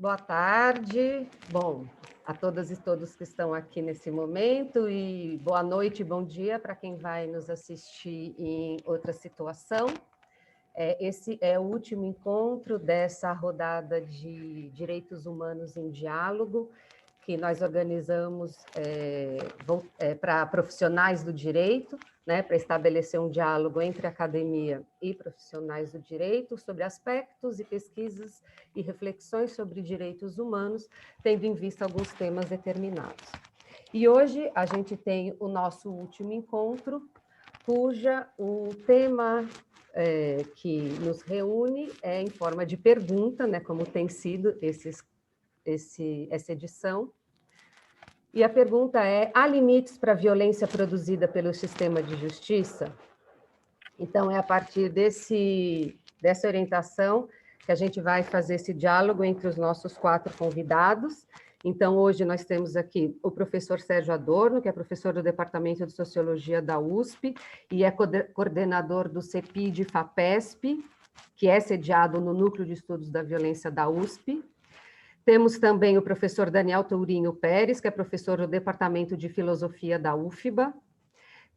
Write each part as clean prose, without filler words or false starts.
Boa tarde, bom, a todas e todos que estão aqui nesse momento e boa noite, bom dia para quem vai nos assistir em outra situação. Esse é o último encontro dessa rodada de Direitos Humanos em Diálogo, que nós organizamos para profissionais do direito, né, para estabelecer um diálogo entre academia e profissionais do direito sobre aspectos e pesquisas e reflexões sobre direitos humanos, tendo em vista alguns temas determinados. E hoje a gente tem o nosso último encontro, cuja o tema que nos reúne é em forma de pergunta, né, como tem sido essa edição. E a pergunta é: há limites para a violência produzida pelo sistema de justiça? Então, é a partir dessa orientação que a gente vai fazer esse diálogo entre os nossos 4 convidados. Então, hoje nós temos aqui o professor Sérgio Adorno, que é professor do Departamento de Sociologia da USP e é coordenador do CEPID-FAPESP, que é sediado no Núcleo de Estudos da Violência da USP. Temos também o professor Daniel Tourinho Pérez, que é professor do Departamento de Filosofia da UFBA.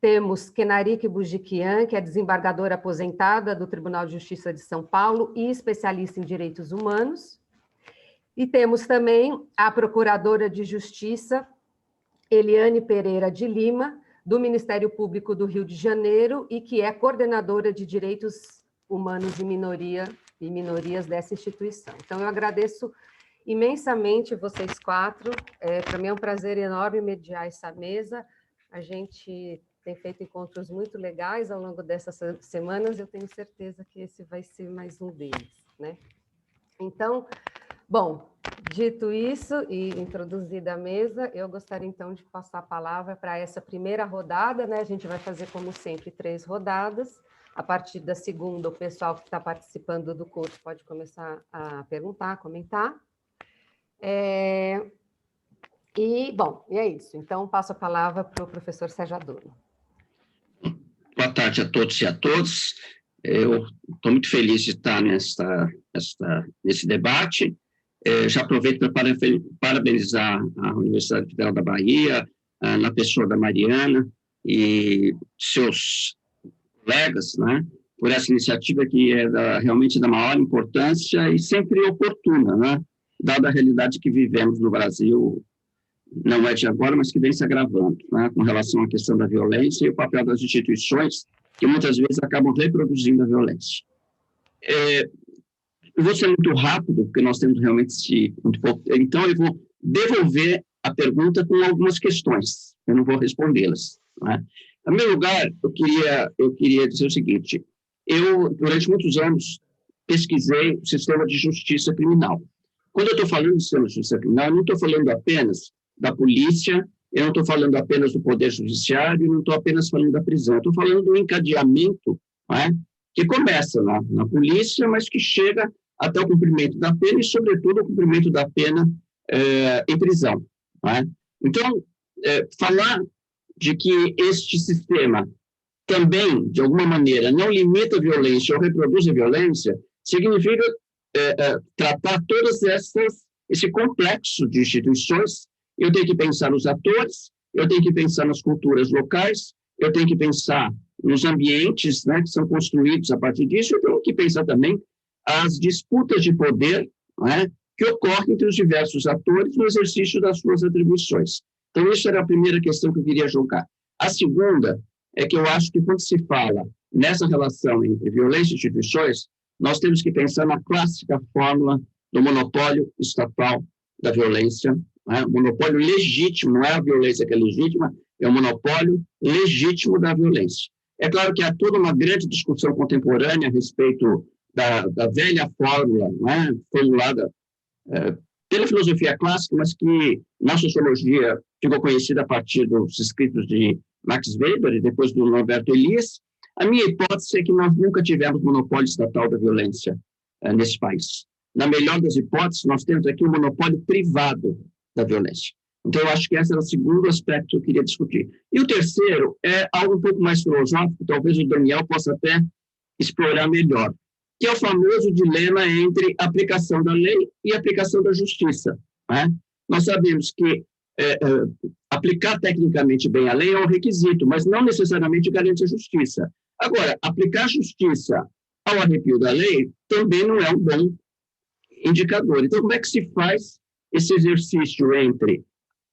Temos Kenarique Bujiquian, que é desembargadora aposentada do Tribunal de Justiça de São Paulo e especialista em direitos humanos. E temos também a procuradora de Justiça, Eliane Pereira de Lima, do Ministério Público do Rio de Janeiro, e que é coordenadora de Direitos Humanos e Minorias dessa instituição. Então, eu agradeço imensamente vocês 4, para mim é um prazer enorme mediar essa mesa, a gente tem feito encontros muito legais ao longo dessas semanas, eu tenho certeza que esse vai ser mais um deles, né? Então, bom, dito isso e introduzida a mesa, eu gostaria então de passar a palavra para essa primeira rodada, né? A gente vai fazer, como sempre, 3 rodadas. A partir da segunda, o pessoal que está participando do curso pode começar a perguntar, comentar. E é isso. Então, passo a palavra para o professor Sérgio Adorno. Boa tarde a todos e a todas. Eu estou muito feliz de estar nesse debate. Já aproveito para parabenizar a Universidade Federal da Bahia, na pessoa da Mariana e seus colegas, né, por essa iniciativa que é realmente da maior importância e sempre oportuna, né, dada a realidade que vivemos no Brasil, não é de agora, mas que vem se agravando, né, com relação à questão da violência e o papel das instituições, que muitas vezes acabam reproduzindo a violência. Eu vou ser muito rápido, porque nós temos realmente muito pouco, então eu vou devolver a pergunta com algumas questões, eu não vou respondê-las, né. Em primeiro lugar, eu queria dizer o seguinte: eu, durante muitos anos, pesquisei o sistema de justiça criminal. Quando eu estou falando de sistema de justiça criminal, eu não estou falando apenas da polícia, eu não estou falando apenas do poder judiciário, eu não estou apenas falando da prisão, eu estou falando do encadeamento, né, que começa na polícia, mas que chega até o cumprimento da pena e, sobretudo, o cumprimento da pena em prisão, né? Então, falar de que este sistema também, de alguma maneira, não limita a violência ou reproduz a violência, significa tratar todas esse complexo de instituições. Eu tenho que pensar nos atores, eu tenho que pensar nas culturas locais, eu tenho que pensar nos ambientes, né, que são construídos a partir disso, eu tenho que pensar também as disputas de poder, né, que ocorrem entre os diversos atores no exercício das suas atribuições. Então, isso era a primeira questão que eu queria jogar. A segunda é que eu acho que, quando se fala nessa relação entre violência e instituições, nós temos que pensar na clássica fórmula do monopólio estatal da violência, né? O monopólio legítimo, não é a violência que é legítima, é o monopólio legítimo da violência. É claro que há toda uma grande discussão contemporânea a respeito da velha fórmula, né, formulada pela filosofia clássica, mas que na sociologia ficou conhecida a partir dos escritos de Max Weber e depois do Norberto Elias. A minha hipótese é que nós nunca tivemos monopólio estatal da violência nesse país. Na melhor das hipóteses, nós temos aqui um monopólio privado da violência. Então, eu acho que esse é o segundo aspecto que eu queria discutir. E o terceiro é algo um pouco mais filosófico, talvez o Daniel possa até explorar melhor, que é o famoso dilema entre aplicação da lei e aplicação da justiça. Né? Nós sabemos que aplicar tecnicamente bem a lei é um requisito, mas não necessariamente garante a justiça. Agora, aplicar a justiça ao arrepio da lei também não é um bom indicador. Então, como é que se faz esse exercício entre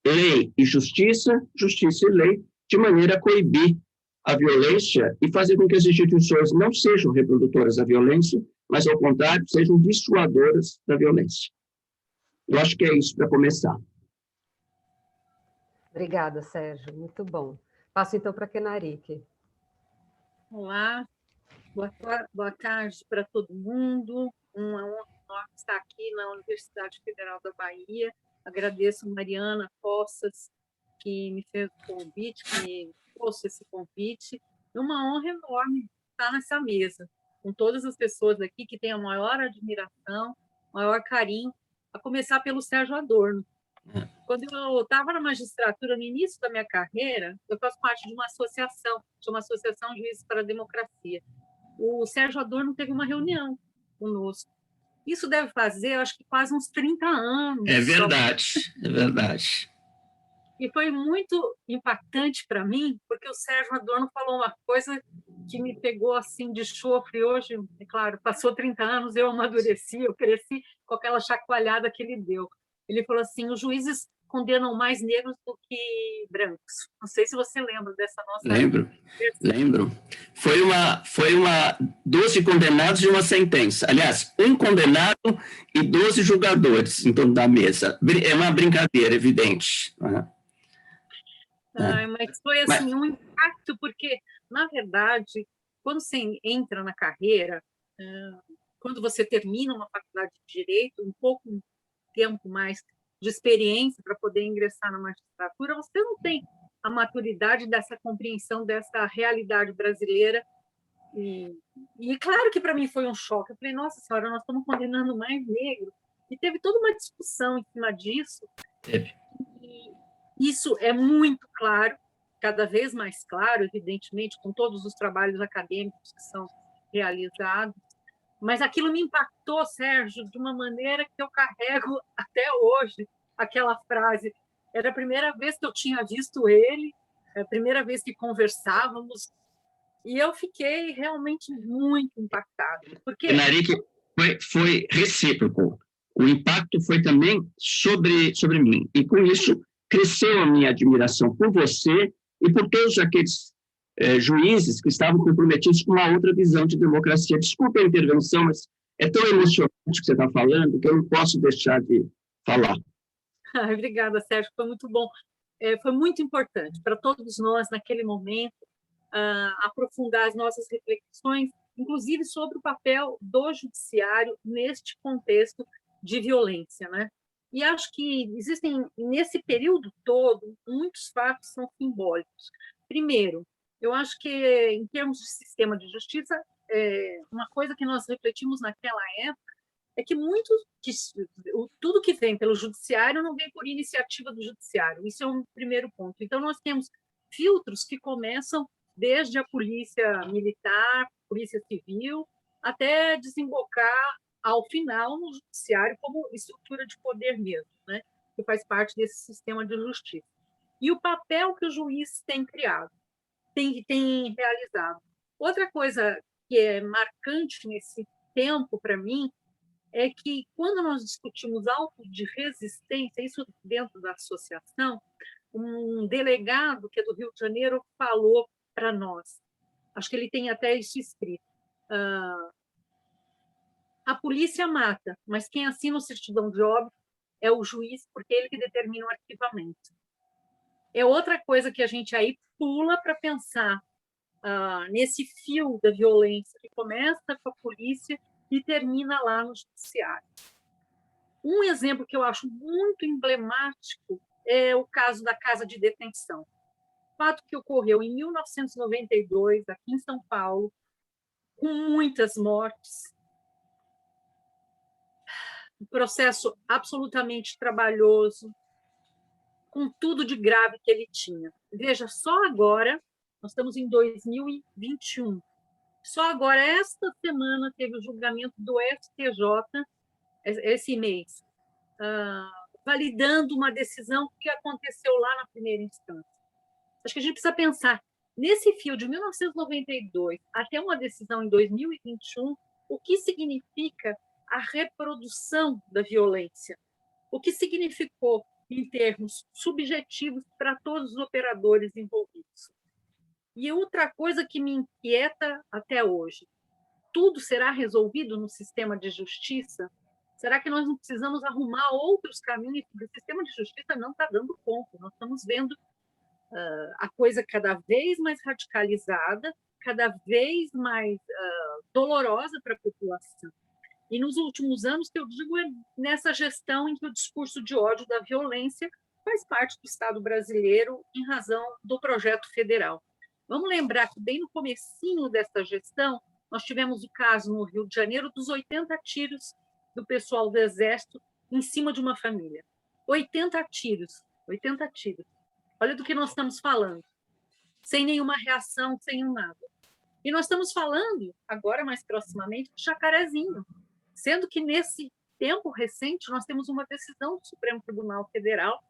lei e justiça, justiça e lei, de maneira a coibir a violência e fazer com que as instituições não sejam reprodutoras da violência, mas, ao contrário, sejam dissuadoras da violência? Eu acho que é isso para começar. Obrigada, Sérgio. Muito bom. Passo, então, para a Kenarik. Olá, boa tarde para todo mundo. Uma honra estar aqui na Universidade Federal da Bahia. Agradeço a Mariana Poças, que me fez o convite, que me trouxe esse convite. É uma honra enorme estar nessa mesa, com todas as pessoas aqui que têm a maior admiração, maior carinho, a começar pelo Sérgio Adorno. Quando eu estava na magistratura, no início da minha carreira, eu faço parte de uma associação, chama Associação Juízes para a Democracia. O Sérgio Adorno teve uma reunião conosco. Isso deve fazer, acho que quase uns 30 anos. É verdade, é verdade. E foi muito impactante para mim, porque o Sérgio Adorno falou uma coisa que me pegou assim de chofre. Hoje, é claro, passou 30 anos, eu amadureci, eu cresci com aquela chacoalhada que ele deu. Ele falou assim: os juízes condenam mais negros do que brancos. Não sei se você lembra dessa nossa... Lembro. Foi uma 12 condenados e uma sentença. Aliás, um condenado e 12 julgadores em torno da mesa. É uma brincadeira, evidente. Mas foi assim, um impacto, porque, na verdade, quando você entra na carreira, quando você termina uma faculdade de Direito, um pouco tempo mais de experiência para poder ingressar na magistratura, você não tem a maturidade dessa compreensão dessa realidade brasileira. E claro que para mim foi um choque. Eu falei, nossa senhora, nós estamos condenando mais negro. E teve toda uma discussão em cima disso. E isso é muito claro, cada vez mais claro, evidentemente, com todos os trabalhos acadêmicos que são realizados. Mas aquilo me impactou, Sérgio, de uma maneira que eu carrego até hoje aquela frase. Era a primeira vez que eu tinha visto ele, a primeira vez que conversávamos, e eu fiquei realmente muito impactada. Porque... Kenarik, foi recíproco. O impacto foi também sobre mim. E, com isso, cresceu a minha admiração por você e por todos aqueles juízes que estavam comprometidos com uma outra visão de democracia. Desculpe a intervenção, mas é tão emocionante o que você está falando que eu não posso deixar de falar. Obrigada, Sérgio, foi muito bom. Foi muito importante para todos nós, naquele momento, aprofundar as nossas reflexões, inclusive sobre o papel do judiciário neste contexto de violência, né? E acho que existem, nesse período todo, muitos fatos que são simbólicos. Primeiro, eu acho que, em termos de sistema de justiça, uma coisa que nós refletimos naquela época é que tudo que vem pelo judiciário não vem por iniciativa do judiciário. Isso é um primeiro ponto. Então, nós temos filtros que começam desde a polícia militar, polícia civil, até desembocar, ao final, no judiciário como estrutura de poder mesmo, né? Que faz parte desse sistema de justiça. E o papel que o juiz tem criado, tem realizado. Outra coisa que é marcante nesse tempo, para mim, é que, quando nós discutimos autos de resistência, isso dentro da associação, um delegado, que é do Rio de Janeiro, falou para nós, acho que ele tem até isso escrito, a polícia mata, mas quem assina o certidão de óbito é o juiz, porque é ele que determina o arquivamento. É outra coisa que a gente aí pula para pensar nesse fio da violência que começa com a polícia e termina lá no judiciário. Um exemplo que eu acho muito emblemático é o caso da casa de detenção. Fato que ocorreu em 1992, aqui em São Paulo, com muitas mortes, um processo absolutamente trabalhoso, com tudo de grave que ele tinha. Veja, só agora, nós estamos em 2021, Só agora, esta semana, teve o julgamento do STJ, esse mês, validando uma decisão que aconteceu lá na primeira instância. Acho que a gente precisa pensar, nesse fio de 1992 até uma decisão em 2021, o que significa a reprodução da violência? O que significou em termos subjetivos para todos os operadores envolvidos? E outra coisa que me inquieta até hoje, tudo será resolvido no sistema de justiça? Será que nós não precisamos arrumar outros caminhos? Porque o sistema de justiça não está dando conta. Nós estamos vendo a coisa cada vez mais radicalizada, cada vez mais dolorosa para a população. E nos últimos anos, que eu digo, é nessa gestão em que o discurso de ódio da violência faz parte do Estado brasileiro em razão do projeto federal. Vamos lembrar que bem no comecinho dessa gestão, nós tivemos o caso no Rio de Janeiro dos 80 tiros do pessoal do Exército em cima de uma família. 80 tiros, 80 tiros. Olha do que nós estamos falando, sem nenhuma reação, sem nada. E nós estamos falando, agora mais proximamente, de Jacarezinho, sendo que nesse tempo recente nós temos uma decisão do Supremo Tribunal Federal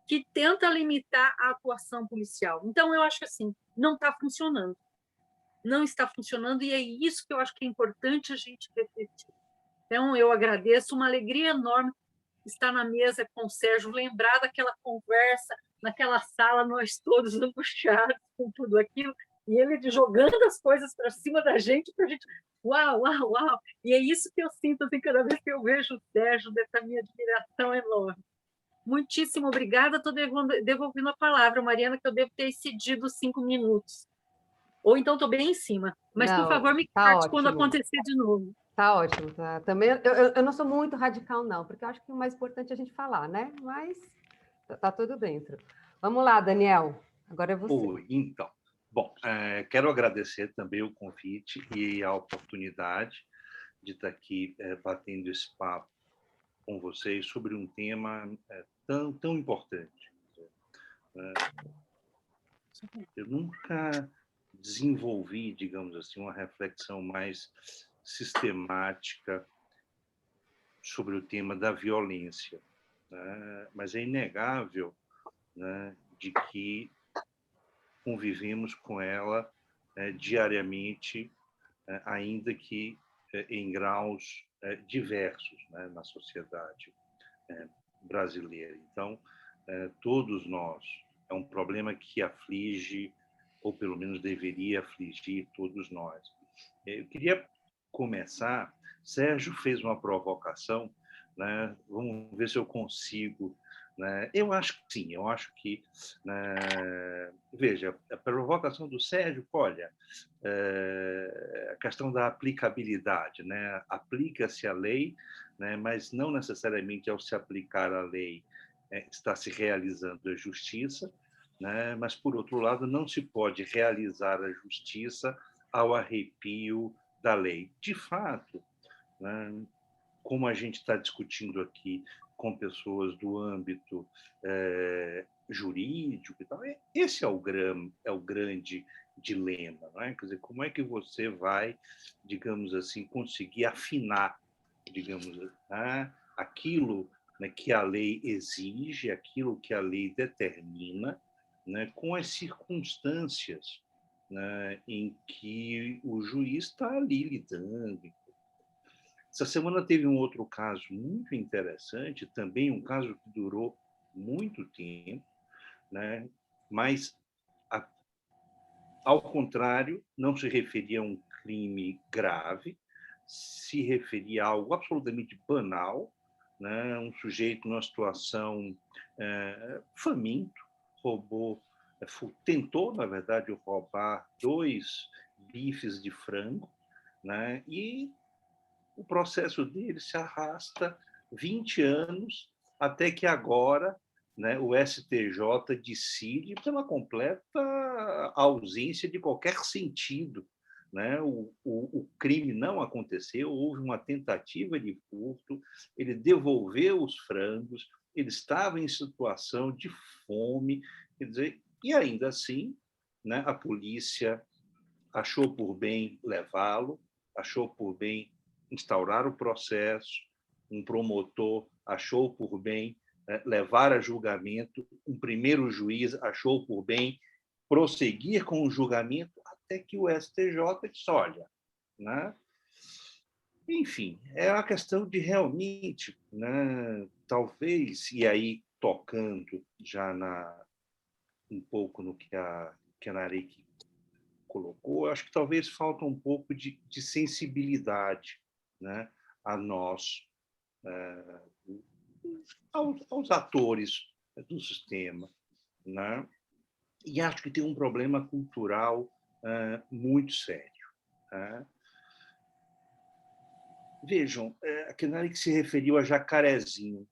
que tenta limitar a atuação policial. Então, eu acho que assim, não está funcionando. Não está funcionando, e é isso que eu acho que é importante a gente refletir. Então, eu agradeço, uma alegria enorme estar na mesa com o Sérgio, lembrar daquela conversa, naquela sala, nós todos angustiados com tudo aquilo, e ele jogando as coisas para cima da gente, para a gente, uau, uau, uau. E é isso que eu sinto assim, cada vez que eu vejo o Sérgio, dessa minha admiração enorme. Muitíssimo obrigada, estou devolvendo a palavra, Mariana, que eu devo ter excedido 5 minutos. Ou então estou bem em cima. Mas, por favor, me corte quando acontecer de novo. Tá ótimo. Tá. Também, eu não sou muito radical, não, porque eu acho que o mais importante é a gente falar, né? Mas tá tudo dentro. Vamos lá, Daniel. Agora é você. Então, bom, quero agradecer também o convite e a oportunidade de estar aqui batendo esse papo com vocês sobre um tema tão importante. Eu nunca desenvolvi, digamos assim, uma reflexão mais sistemática sobre o tema da violência, né? Mas é inegável, né, de que convivemos com ela diariamente, ainda que em graus diversos, né, na sociedade brasileira. Então, todos nós, é um problema que aflige, ou pelo menos deveria afligir todos nós. Eu queria começar, Sérgio fez uma provocação, né? Vamos ver se eu consigo, né? Eu acho que sim, eu acho que, né? Veja, a provocação do Sérgio, olha, a questão da aplicabilidade, né? Aplica-se a lei, né? Mas não necessariamente ao se aplicar a lei está se realizando a justiça, né? Mas, por outro lado, não se pode realizar a justiça ao arrepio da lei. De fato, né, como a gente está discutindo aqui com pessoas do âmbito jurídico e tal, esse é o grande dilema, não é? Quer dizer, como é que você vai, digamos assim, conseguir afinar, digamos, aquilo, né, que a lei exige, aquilo que a lei determina, né, com as circunstâncias, né, em que o juiz está ali lidando. Essa semana teve um outro caso muito interessante, também um caso que durou muito tempo, né, mas, ao contrário, não se referia a um crime grave, se referia a algo absolutamente banal, né, um sujeito numa situação faminto, tentou, na verdade, roubar 2 bifes de frango, né? E o processo dele se arrasta 20 anos, até que agora, né, o STJ decide pela completa ausência de qualquer sentido, né? O crime não aconteceu, houve uma tentativa de furto, ele devolveu os frangos, ele estava em situação de fome, quer dizer, e ainda assim, né, a polícia achou por bem levá-lo, achou por bem instaurar o processo, um promotor achou por bem levar a julgamento, um primeiro juiz achou por bem prosseguir com o julgamento até que o STJ disse, olha, né? Enfim, é uma questão de realmente, né, talvez, e aí tocando já um pouco no que a Narik colocou, eu acho que talvez falta um pouco de sensibilidade, né, a nós, aos atores do sistema, né? E acho que tem um problema cultural muito sério. Né? Vejam, a Kenarik se referiu a Jacarezinho,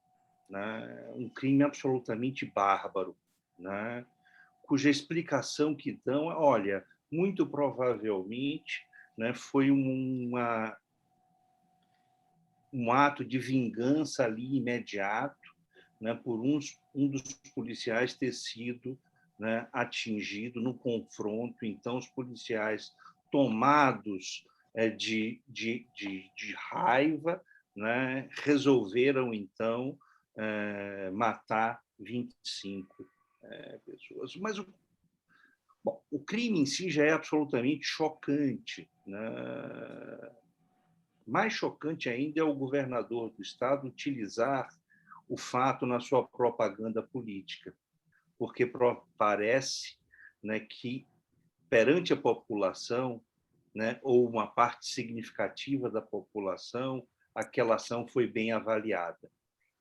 né? Um crime absolutamente bárbaro, né? Cuja explicação que dão é, olha, muito provavelmente, né, foi um ato de vingança ali imediato, né, por um dos policiais ter sido, né, atingido no confronto. Então, os policiais, tomados de raiva, né, resolveram, então, matar 25 pessoas. Mas bom, o crime em si já é absolutamente chocante, né? Mais chocante ainda é o governador do estado utilizar o fato na sua propaganda política, porque parece, né, que perante a população, né, ou uma parte significativa da população, aquela ação foi bem avaliada.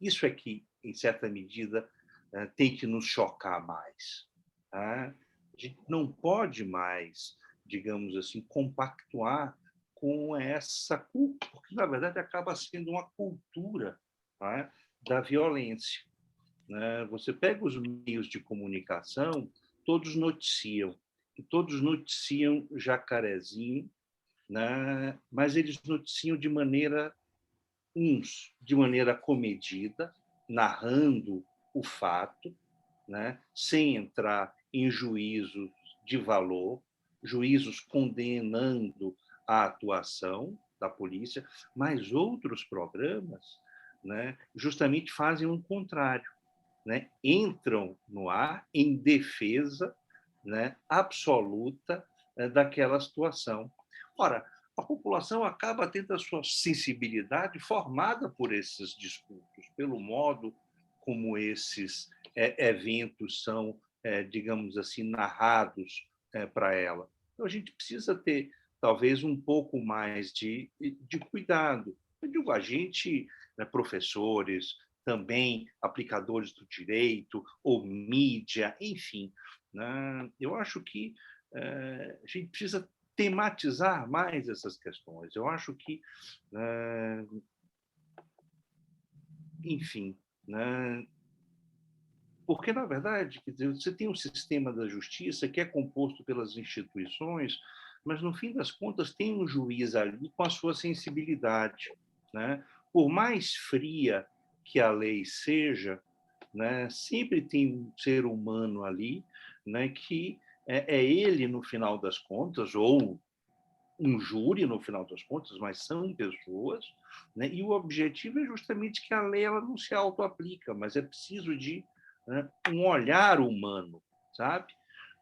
Isso é que, em certa medida, tem que nos chocar mais. Tá? A gente não pode mais, digamos assim, compactuar com essa cultura, porque, na verdade, acaba sendo uma cultura, tá, da violência. Né? Você pega os meios de comunicação, todos noticiam, e todos noticiam Jacarezinho, né? Mas eles noticiam de maneira, de maneira comedida, narrando o fato, né? Sem entrar em juízos de valor, juízos condenando a atuação da polícia, mas outros programas, né, justamente fazem o contrário, né? Entram no ar em defesa, né, absoluta daquela situação. Ora, a população acaba tendo a sua sensibilidade formada por esses discursos, pelo modo como esses eventos são, digamos assim, narrados para ela. Então, a gente precisa ter, talvez, um pouco mais de cuidado. Eu digo, a gente, né, professores, também aplicadores do direito, ou mídia, enfim. Né? Eu acho que a gente precisa tematizar mais essas questões. Eu acho que, enfim, né? Porque, na verdade, quer dizer, você tem um sistema da justiça que é composto pelas instituições, mas, no fim das contas, tem um juiz ali com a sua sensibilidade. Né? Por mais fria que a lei seja, né, sempre tem um ser humano ali, né, que é ele, no final das contas, ou um júri, no final das contas, mas são pessoas, né, e o objetivo é justamente que a lei ela não se auto-aplica, mas é preciso de, né, um olhar humano, sabe?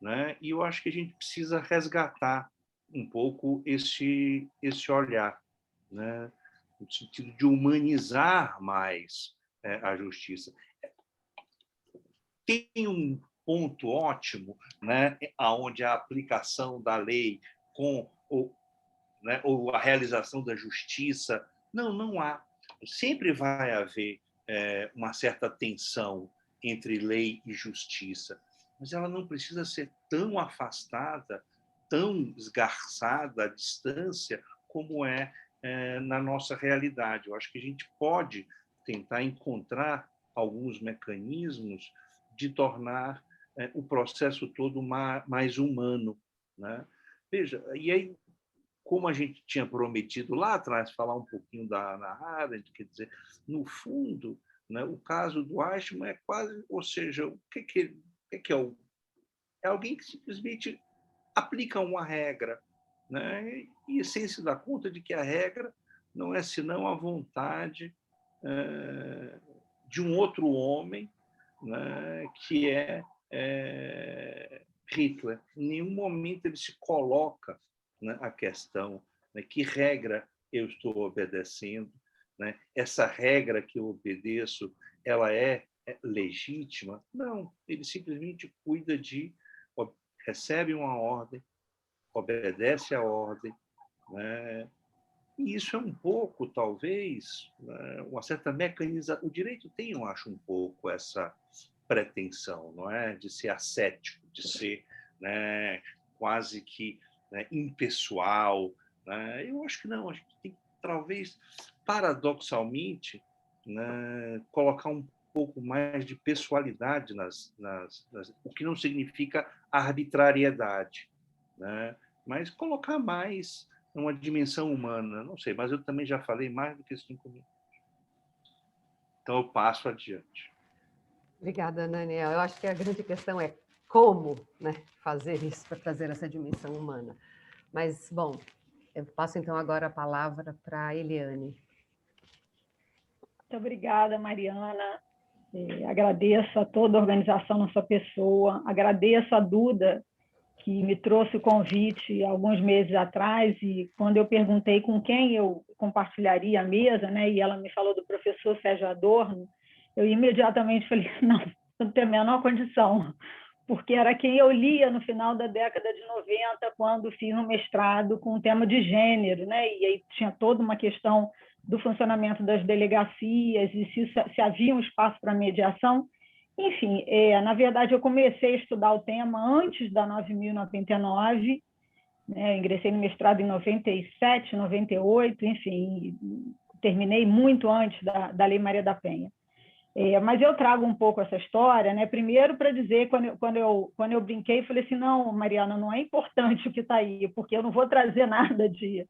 Né? E eu acho que a gente precisa resgatar um pouco esse olhar, né? No sentido de humanizar mais a justiça. Tem um ponto ótimo, né, onde a aplicação da lei com né, ou a realização da justiça. Não há. Sempre vai haver uma certa tensão entre lei e justiça, mas ela não precisa ser tão afastada, tão esgarçada à distância como na nossa realidade. Eu acho que a gente pode tentar encontrar alguns mecanismos de tornar o processo todo mais humano. Né? Veja, e aí, como a gente tinha prometido lá atrás, falar um pouquinho da Hannah Arendt, quer dizer, no fundo, né, o caso do Eichmann é quase, ou seja, o que é alguém que simplesmente aplica uma regra, né? E sem se dar conta de que a regra não é senão a vontade de um outro homem, né, que é Hitler. Em nenhum momento ele se coloca, né, a questão, né, que regra eu estou obedecendo, né? Essa regra que eu obedeço, ela é legítima? Não, ele simplesmente cuida recebe uma ordem, obedece a ordem, né? E isso é um pouco, talvez, né, uma certa mecanização. O direito tem, eu acho, um pouco essa pretensão, não é, de ser ascético, de ser, né, quase que, né, impessoal, né? Eu acho que não. A gente tem, talvez, paradoxalmente, né, colocar um pouco mais de pessoalidade o que não significa arbitrariedade, né? Mas colocar mais uma dimensão humana. Não sei, mas eu também já falei mais do que 5 minutos. Então, eu passo adiante. Obrigada, Daniel. Eu acho que a grande questão é como, né, fazer isso para trazer essa dimensão humana. Mas, bom, eu passo então agora a palavra para a Eliane. Muito obrigada, Mariana. Agradeço a toda a organização na sua pessoa, agradeço a Duda, que me trouxe o convite alguns meses atrás, e quando eu perguntei com quem eu compartilharia a mesa, né, e ela me falou do professor Sérgio Adorno, eu imediatamente falei, não tenho a menor condição, porque era quem eu lia no final da década de 90, quando fiz um mestrado com o tema de gênero, né, e aí tinha toda uma questão do funcionamento das delegacias e se havia um espaço para mediação. Enfim, na verdade, eu comecei a estudar o tema antes da 9.099, né? Ingressei no mestrado em 97, 98, enfim, terminei muito antes da Lei Maria da Penha. Mas eu trago um pouco essa história, né? Primeiro para dizer, quando eu brinquei, falei assim, não, Mariana, não é importante o que está aí, porque eu não vou trazer nada de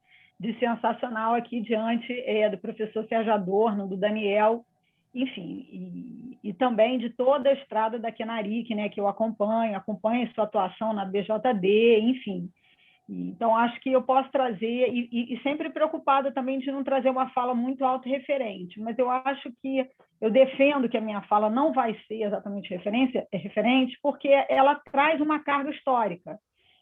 sensacional aqui diante do professor Sérgio Adorno, do Daniel, enfim, e também de toda a estrada da Kenaric, né, que eu acompanho sua atuação na BJD, enfim. Então, acho que eu posso trazer, e sempre preocupada também de não trazer uma fala muito autorreferente, mas eu acho que eu defendo que a minha fala não vai ser exatamente referente, porque ela traz uma carga histórica.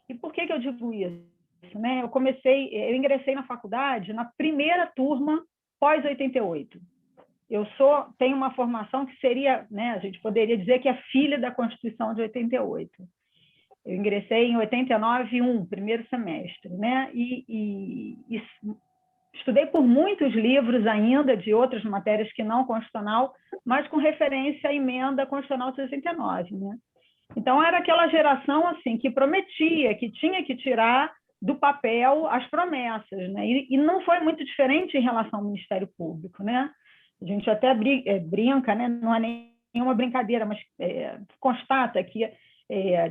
E por que eu digo isso? Né? Eu ingressei na faculdade na primeira turma pós-88. Tenho uma formação que seria, né, a gente poderia dizer que é filha da Constituição de 88. Eu ingressei em 89, primeiro semestre, né? E estudei por muitos livros ainda de outras matérias que não constitucional, mas com referência à emenda constitucional de 69, né? Então, era aquela geração assim que prometia, que tinha que tirar do papel as promessas, né? E não foi muito diferente em relação ao Ministério Público, né? A gente até brinca, né? Não é nenhuma brincadeira, mas constata que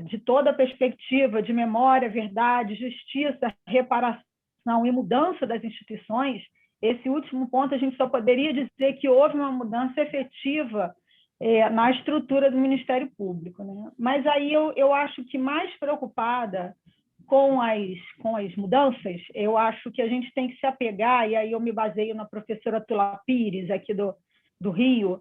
de toda a perspectiva de memória, verdade, justiça, reparação e mudança das instituições, esse último ponto a gente só poderia dizer que houve uma mudança efetiva na estrutura do Ministério Público, né? Mas aí eu acho que mais preocupada com as mudanças, eu acho que a gente tem que se apegar, e aí eu me baseio na professora Tula Pires, aqui do Rio,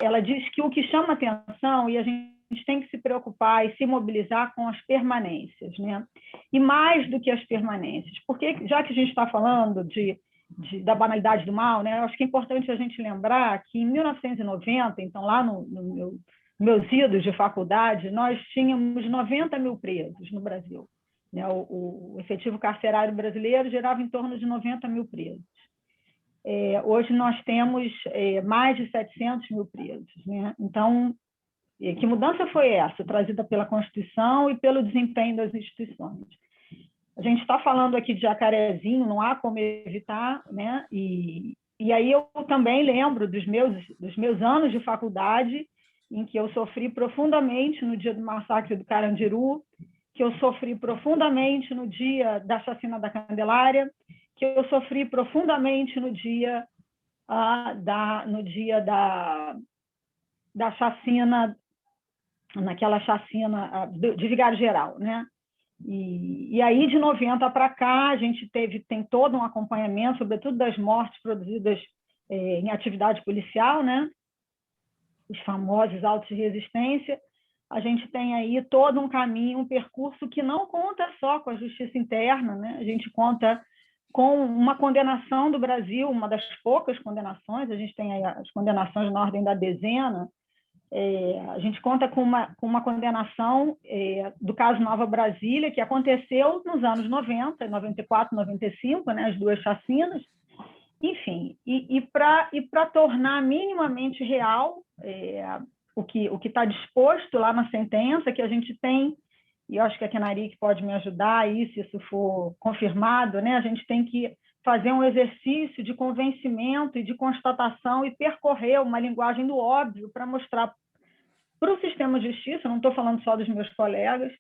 ela diz que o que chama atenção, e a gente tem que se preocupar e se mobilizar com as permanências, né? E mais do que as permanências, porque já que a gente está falando da banalidade do mal, né? Eu acho que é importante a gente lembrar que em 1990, então lá no meus idos de faculdade, nós tínhamos 90 mil presos no Brasil, né? O efetivo carcerário brasileiro gerava em torno de 90 mil presos. Hoje nós temos mais de 700 mil presos, né? Então, que mudança foi essa, trazida pela Constituição e pelo desempenho das instituições? A gente está falando aqui de Jacarezinho, não há como evitar, né? E aí eu também lembro dos meus anos de faculdade, em que eu sofri profundamente no dia do massacre do Carandiru, que eu sofri profundamente no dia da chacina da Candelária, que eu sofri profundamente no dia da chacina, naquela chacina de Vigário Geral, né? E aí, de 90 para cá, a gente tem todo um acompanhamento, sobretudo das mortes produzidas em atividade policial, né? Os famosos autos de resistência. A gente tem aí todo um caminho, um percurso que não conta só com a justiça interna, né? A gente conta com uma condenação do Brasil, uma das poucas condenações, a gente tem aí as condenações na ordem da dezena. A gente conta com uma condenação do caso Nova Brasília, que aconteceu nos anos 90, 94, 95, né, as duas chacinas. Enfim, e para tornar minimamente real o que está disposto lá na sentença, que a gente tem, e eu acho que a Kenarique pode me ajudar aí, se isso for confirmado, né, a gente tem que fazer um exercício de convencimento e de constatação e percorrer uma linguagem do óbvio para mostrar para o sistema de justiça, não estou falando só dos meus colegas,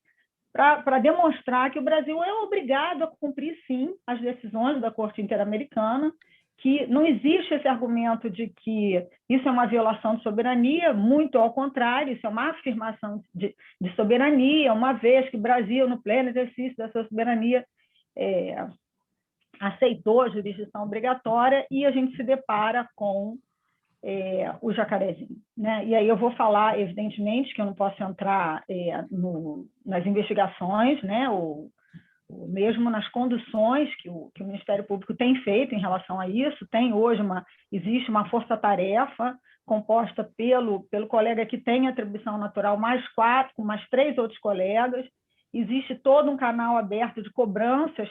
para demonstrar que o Brasil é obrigado a cumprir, sim, as decisões da Corte Interamericana, que não existe esse argumento de que isso é uma violação de soberania, muito ao contrário, isso é uma afirmação de soberania, uma vez que o Brasil, no pleno exercício da sua soberania, aceitou a jurisdição obrigatória, e a gente se depara com o Jacarezinho, né? E aí eu vou falar, evidentemente, que eu não posso entrar nas investigações, né? Mesmo nas conduções que o Ministério Público tem feito em relação a isso. Existe uma força-tarefa composta pelo colega que tem atribuição natural, mais 3 outros colegas. Existe todo um canal aberto de cobranças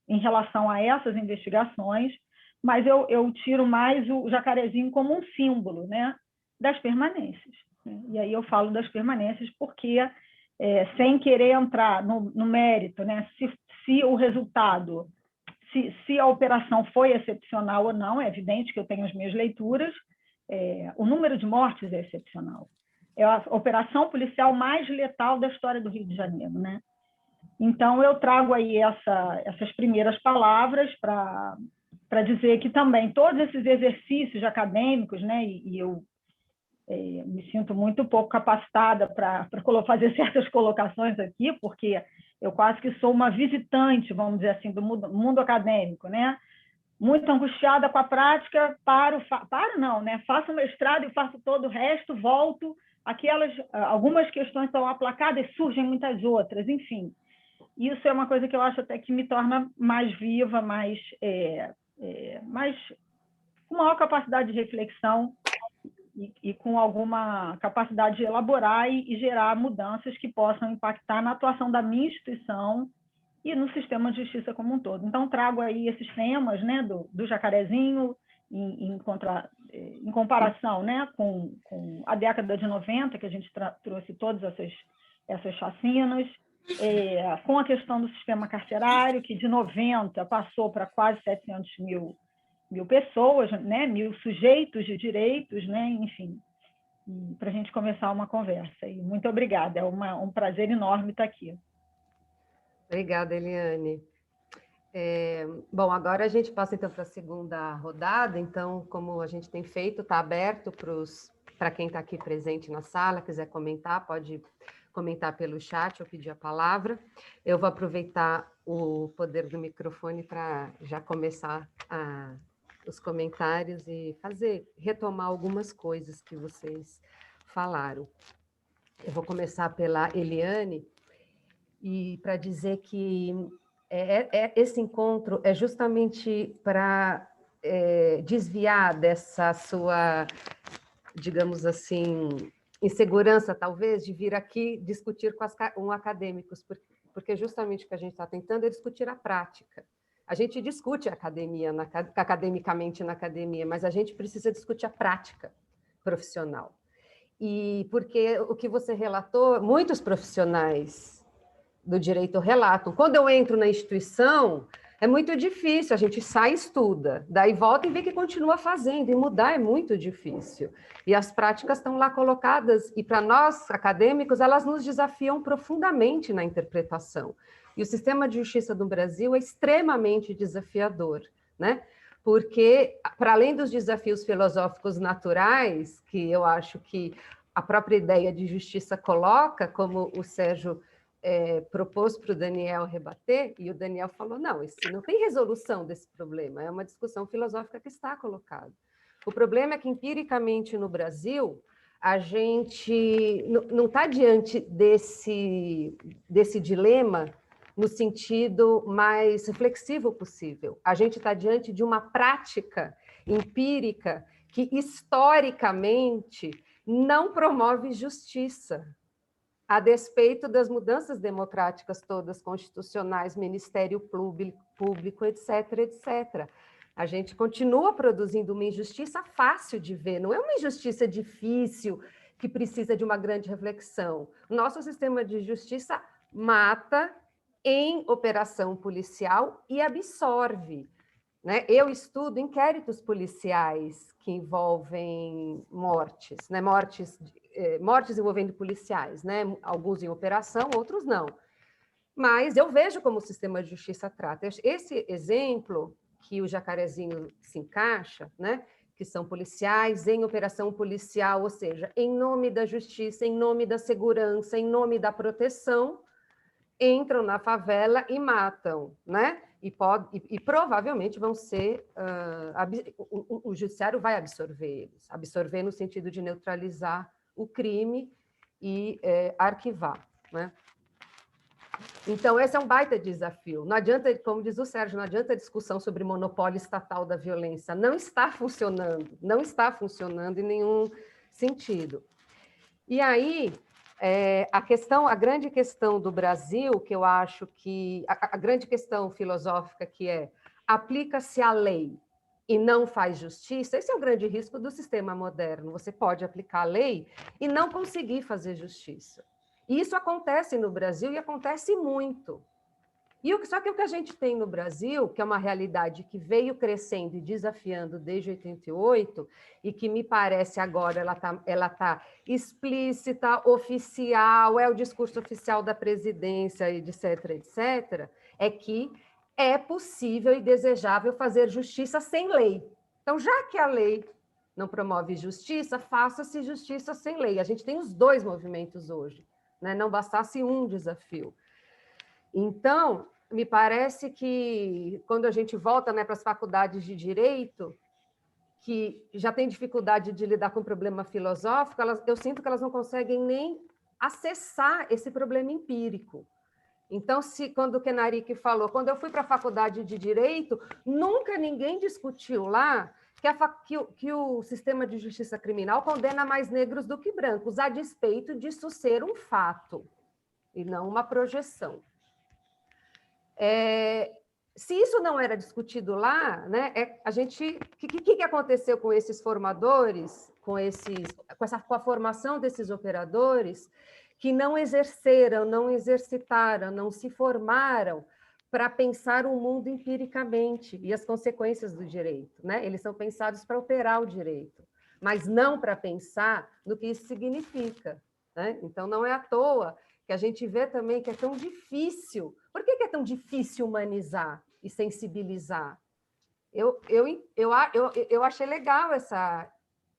em relação a essas investigações, mas eu tiro mais o Jacarezinho como um símbolo, né, das permanências. E aí eu falo das permanências porque, sem querer entrar no mérito, né, se o resultado, se a operação foi excepcional ou não, é evidente que eu tenho as minhas leituras, o número de mortes é excepcional. É a operação policial mais letal da história do Rio de Janeiro, né? Então, eu trago aí essas primeiras palavras para dizer que também todos esses exercícios acadêmicos, né, e eu me sinto muito pouco capacitada para fazer certas colocações aqui, porque eu quase que sou uma visitante, vamos dizer assim, do mundo acadêmico, né? Muito angustiada com a prática, faço mestrado e faço todo o resto, volto, algumas questões estão aplacadas e surgem muitas outras, enfim. Isso é uma coisa que eu acho até que me torna mais viva, com maior capacidade de reflexão e com alguma capacidade de elaborar e gerar mudanças que possam impactar na atuação da minha instituição e no sistema de justiça como um todo. Então, trago aí esses temas, né, do Jacarezinho, em comparação, né, com a década de 90, que a gente trouxe todas essas chacinas, com a questão do sistema carcerário, que de 90 passou para quase 700 mil pessoas, né, 1.000 sujeitos de direitos, né, enfim, para a gente começar uma conversa. E muito obrigada, é um prazer enorme estar aqui. Obrigada, Eliane. Bom, agora a gente passa então para a segunda rodada. Então, como a gente tem feito, está aberto para quem está aqui presente na sala, quiser comentar, pode comentar pelo chat ou pedir a palavra. Eu vou aproveitar o poder do microfone para já começar os comentários e retomar algumas coisas que vocês falaram. Eu vou começar pela Eliane, e para dizer que esse encontro é justamente para desviar dessa sua, digamos assim, insegurança, talvez, de vir aqui discutir com acadêmicos, porque justamente o que a gente está tentando é discutir a prática. A gente discute a academia, academicamente na academia, mas a gente precisa discutir a prática profissional. E porque o que você relatou, muitos profissionais do direito relatam. Quando eu entro na instituição, é muito difícil, a gente sai e estuda, daí volta e vê que continua fazendo, e mudar é muito difícil. E as práticas estão lá colocadas, e para nós, acadêmicos, elas nos desafiam profundamente na interpretação. E o sistema de justiça do Brasil é extremamente desafiador, né? Porque, para além dos desafios filosóficos naturais, que eu acho que a própria ideia de justiça coloca, como o Sérgio propôs para o Daniel rebater, e o Daniel falou, não tem resolução desse problema, é uma discussão filosófica que está colocada. O problema é que, empiricamente, no Brasil, a gente não está diante desse dilema no sentido mais reflexivo possível. A gente está diante de uma prática empírica que, historicamente, não promove justiça, a despeito das mudanças democráticas todas, constitucionais, Ministério Público, etc., etc. A gente continua produzindo uma injustiça fácil de ver, não é uma injustiça difícil, que precisa de uma grande reflexão. Nosso sistema de justiça mata em operação policial e absorve. Né? Eu estudo inquéritos policiais que envolvem mortes, né? Mortes envolvendo policiais, né? Alguns em operação, outros não. Mas eu vejo como o sistema de justiça trata. Esse exemplo que o Jacarezinho se encaixa, né? Que são policiais em operação policial, ou seja, em nome da justiça, em nome da segurança, em nome da proteção, entram na favela e matam, né? E provavelmente vão ser... o judiciário vai absorver eles, absorver no sentido de neutralizar o crime e arquivar, né? Então, esse é um baita desafio. Não adianta, como diz o Sérgio, não adianta a discussão sobre monopólio estatal da violência. Não está funcionando em nenhum sentido. E aí, a grande questão do Brasil, que eu acho que... A grande questão filosófica que aplica-se a lei e não faz justiça, esse é o grande risco do sistema moderno. Você pode aplicar a lei e não conseguir fazer justiça. E isso acontece no Brasil e acontece muito. Só que o que a gente tem no Brasil, que é uma realidade que veio crescendo e desafiando desde 88, e que me parece agora ela tá explícita, oficial, é o discurso oficial da presidência, etc., etc., é que é possível e desejável fazer justiça sem lei. Então, já que a lei não promove justiça, faça-se justiça sem lei. A gente tem os dois movimentos hoje, né? Não bastasse um desafio. Então, me parece que, quando a gente volta, né, para as faculdades de direito, que já tem dificuldade de lidar com o problema filosófico, eu sinto que elas não conseguem nem acessar esse problema empírico. Então, quando o Kenarik falou, quando eu fui para a faculdade de direito, nunca ninguém discutiu lá que o sistema de justiça criminal condena mais negros do que brancos, a despeito disso ser um fato, e não uma projeção. Se isso não era discutido lá, né, o que aconteceu com esses formadores, com a formação desses operadores, que não exerceram, não exercitaram, não se formaram para pensar o mundo empiricamente e as consequências do direito, né? Eles são pensados para operar o direito, mas não para pensar no que isso significa, né? Então, não é à toa que a gente vê também que é tão difícil. Por que é tão difícil humanizar e sensibilizar? Eu achei legal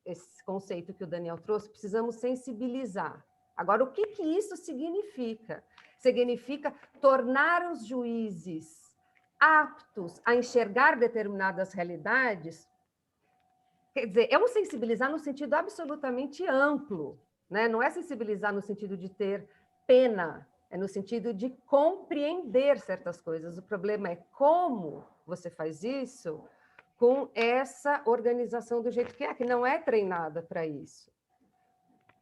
esse conceito que o Daniel trouxe, precisamos sensibilizar. Agora, o que isso significa? Significa tornar os juízes aptos a enxergar determinadas realidades. Quer dizer, é um sensibilizar no sentido absolutamente amplo, né? Não é sensibilizar no sentido de ter pena, é no sentido de compreender certas coisas. O problema é como você faz isso com essa organização do jeito que não é treinada para isso.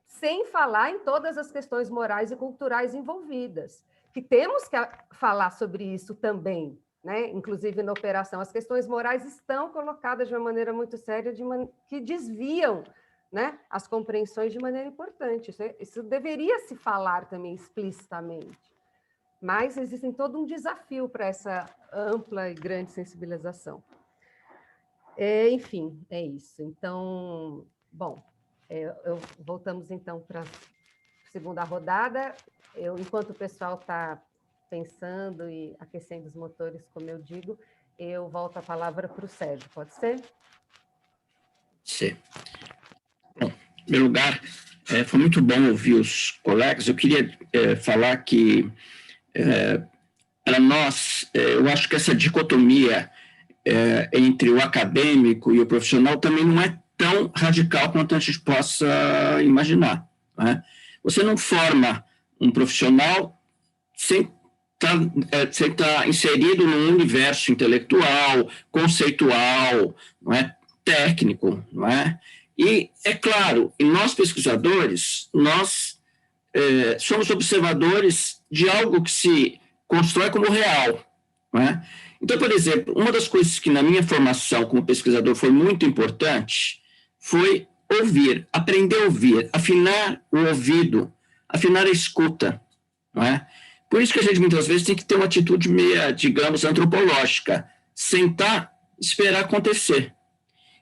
Sem falar em todas as questões morais e culturais envolvidas, que temos que falar sobre isso também, né? Inclusive na operação. As questões morais estão colocadas de uma maneira muito séria, que desviam, né, as compreensões de maneira importante. Isso deveria se falar também explicitamente. Mas existe todo um desafio para essa ampla e grande sensibilização. Enfim, é isso. Então, bom, voltamos então para a segunda rodada. Enquanto o pessoal está pensando e aquecendo os motores, como eu digo, eu volto a palavra para o Sérgio, pode ser? Sim. Bom, em primeiro lugar, Foi muito bom ouvir os colegas. Eu queria falar que, para nós, eu acho que essa dicotomia entre o acadêmico e o profissional também não é tão radical quanto a gente possa imaginar, né? Você não forma um profissional sem estar inserido num universo intelectual, conceitual, não é? Técnico, não é? E, é claro, e nós pesquisadores, nós somos observadores de algo que se constrói como real, não é? Então, por exemplo, uma das coisas que na minha formação como pesquisador foi muito importante foi ouvir, aprender a ouvir, afinar o ouvido, afinar a escuta, não é? Por isso que a gente muitas vezes tem que ter uma atitude meia, digamos, antropológica, sentar, esperar acontecer.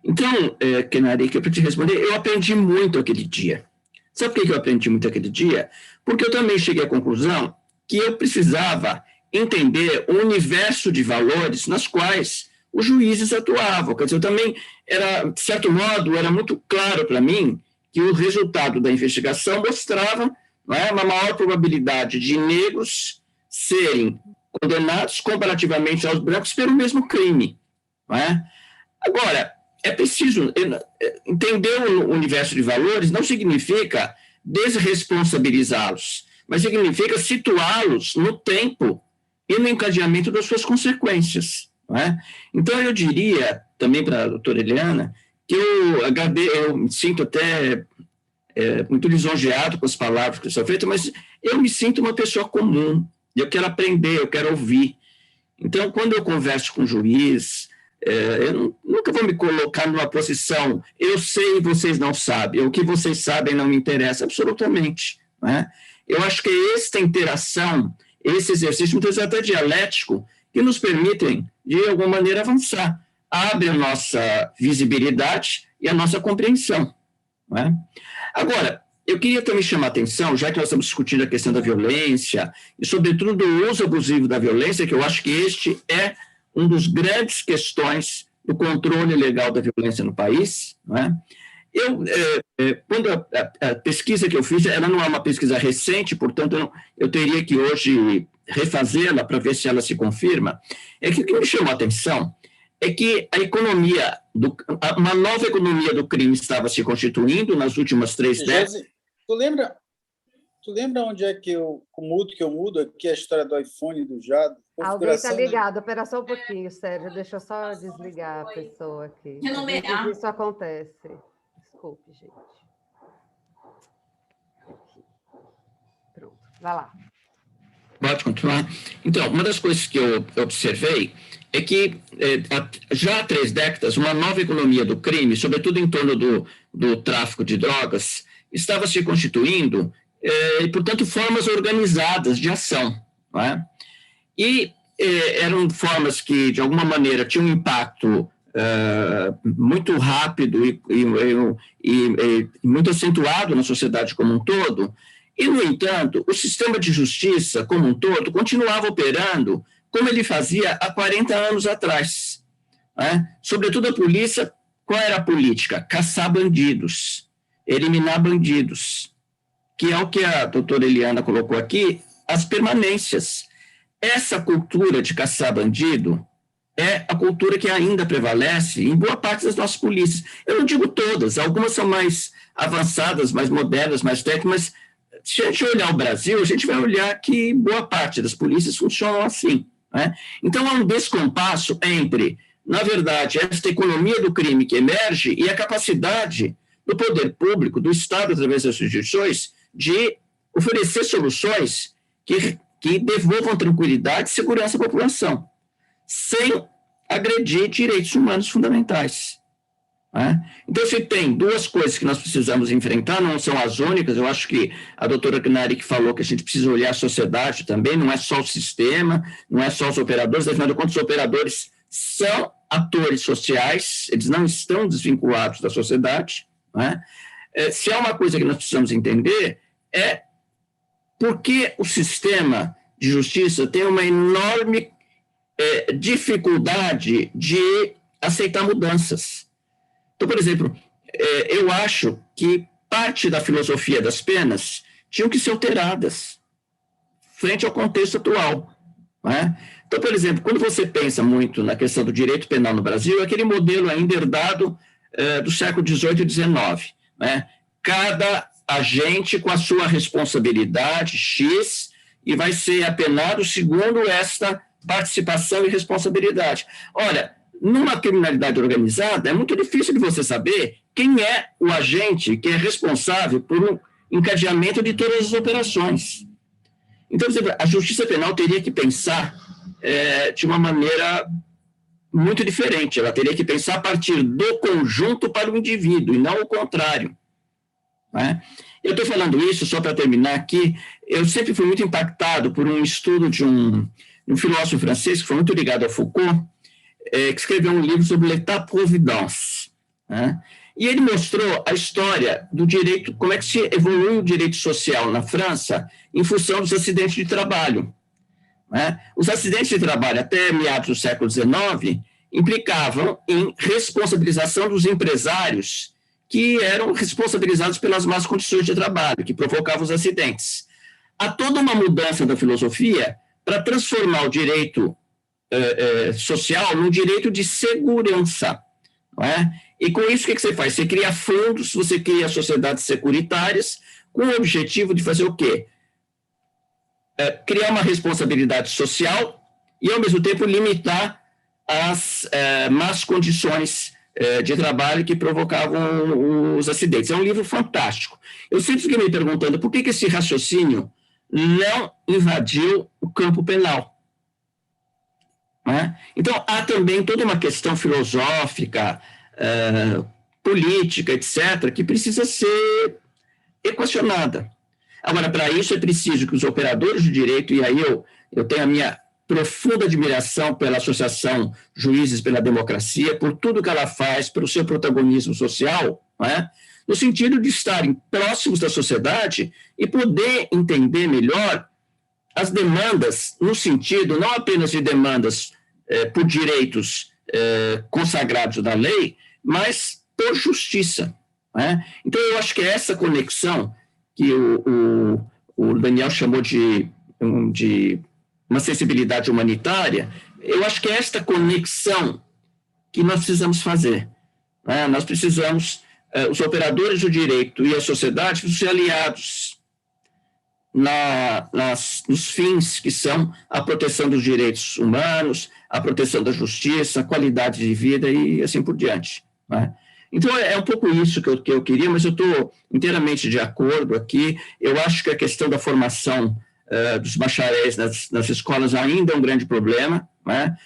Então, Kenari, eu para te responder, eu aprendi muito aquele dia. Sabe por que eu aprendi muito aquele dia? Porque eu também cheguei à conclusão que eu precisava entender o universo de valores nas quais os juízes atuavam. Quer dizer, eu também, de certo modo, era muito claro para mim que o resultado da investigação mostrava, não é, uma maior probabilidade de negros serem condenados comparativamente aos brancos pelo mesmo crime, não é? Agora, é preciso entender o universo de valores, não significa desresponsabilizá-los, mas significa situá-los no tempo e no encadeamento das suas consequências, não é? Então, eu diria também para a doutora Eliana que eu me sinto até muito lisonjeado com as palavras que são feitas, mas eu me sinto uma pessoa comum, eu quero aprender, eu quero ouvir. Então, quando eu converso com o juiz, eu nunca vou me colocar numa posição, eu sei e vocês não sabem, o que vocês sabem não me interessa absolutamente, não é? Eu acho que é esta interação, esse exercício, muitas vezes até dialético, que nos permitem, de alguma maneira, avançar. Abre a nossa visibilidade e a nossa compreensão, não é? Agora, eu queria também chamar a atenção, já que nós estamos discutindo a questão da violência, e sobretudo do uso abusivo da violência, que eu acho que este é um dos grandes questões do controle legal da violência no país, não é? Quando a pesquisa que eu fiz, ela não é uma pesquisa recente, portanto, eu teria que hoje refazê-la para ver se ela se confirma. É que o que me chamou a atenção é que uma nova economia do crime estava se constituindo nas últimas 3 décadas. Tu lembra onde é que eu mudo aqui a história do iPhone e do Jado? Alguém está ligado, espera só um pouquinho, Sérgio, deixa eu só desligar a pessoa aqui. Renumerar. Isso acontece. Desculpe, gente. Pronto, vai lá. Pode continuar? Então, uma das coisas que eu observei é que, já há 3 décadas, uma nova economia do crime, sobretudo em torno do tráfico de drogas, estava se constituindo, e, portanto, formas organizadas de ação, não é? E eram formas que, de alguma maneira, tinham um impacto muito rápido e muito acentuado na sociedade como um todo, e, no entanto, o sistema de justiça como um todo continuava operando como ele fazia há 40 anos atrás, né? Sobretudo a polícia, qual era a política? Caçar bandidos, eliminar bandidos, que é o que a doutora Eliana colocou aqui, as permanências. Essa cultura de caçar bandido é a cultura que ainda prevalece em boa parte das nossas polícias. Eu não digo todas, algumas são mais avançadas, mais modernas, mais técnicas, mas se a gente olhar o Brasil, a gente vai olhar que boa parte das polícias funcionam assim, né? Então, há um descompasso entre, na verdade, esta economia do crime que emerge e a capacidade do poder público, do Estado, através das instituições, de oferecer soluções que devolvam tranquilidade e segurança à população, sem agredir direitos humanos fundamentais. Então, se tem 2 coisas que nós precisamos enfrentar, não são as únicas, eu acho que a doutora Gnari que falou que a gente precisa olhar a sociedade também, não é só o sistema, não é só os operadores, afinal de contas, os operadores são atores sociais, eles não estão desvinculados da sociedade, se há uma coisa que nós precisamos entender, é por que o sistema de justiça tem uma enorme dificuldade de aceitar mudanças. Então, por exemplo, eu acho que parte da filosofia das penas tinham que ser alteradas frente ao contexto atual. Não é? Então, por exemplo, quando você pensa muito na questão do direito penal no Brasil, é aquele modelo ainda herdado do século XVIII e XIX. Né? Cada agente com a sua responsabilidade X e vai ser apenado segundo esta participação e responsabilidade. Olha, numa criminalidade organizada, é muito difícil de você saber quem é o agente que é responsável por um encadeamento de todas as operações. Então, por exemplo, a justiça penal teria que pensar de uma maneira muito diferente. Ela teria que pensar a partir do conjunto para o indivíduo, e não o contrário. Né? Eu estou falando isso, só para terminar aqui, eu sempre fui muito impactado por um estudo de um filósofo francês, que foi muito ligado a Foucault, que escreveu um livro sobre l'État-providence. Né? E ele mostrou a história do direito, como é que se evoluiu o direito social na França em função dos acidentes de trabalho. Né? Os acidentes de trabalho, até meados do século XIX, implicavam em responsabilização dos empresários que eram responsabilizados pelas más condições de trabalho, que provocavam os acidentes. Há toda uma mudança da filosofia para transformar o direito social num direito de segurança. Não é? E com isso, o que você faz? Você cria fundos, você cria sociedades securitárias, com o objetivo de fazer o quê? Criar uma responsabilidade social e, ao mesmo tempo, limitar as más condições de trabalho que provocavam os acidentes. É um livro fantástico. Eu sempre fiquei me perguntando por que esse raciocínio não invadiu o campo penal. Né? Então, há também toda uma questão filosófica, política, etc., que precisa ser equacionada. Agora, para isso é preciso que os operadores do direito, e aí eu tenho a minha profunda admiração pela Associação Juízes pela Democracia, por tudo que ela faz, pelo seu protagonismo social, né? No sentido de estarem próximos da sociedade e poder entender melhor as demandas, no sentido não apenas de demandas por direitos consagrados na lei, mas por justiça. Né? Então, eu acho que é essa conexão que o Daniel chamou de uma sensibilidade humanitária, eu acho que é esta conexão que nós precisamos fazer. Né? Nós precisamos, os operadores do direito e a sociedade, ser aliados nos fins que são a proteção dos direitos humanos, a proteção da justiça, a qualidade de vida e assim por diante. Né? Então, é um pouco isso que eu queria, mas eu estou inteiramente de acordo aqui. Eu acho que a questão da formação dos bacharéis nas escolas ainda é um grande problema. Né?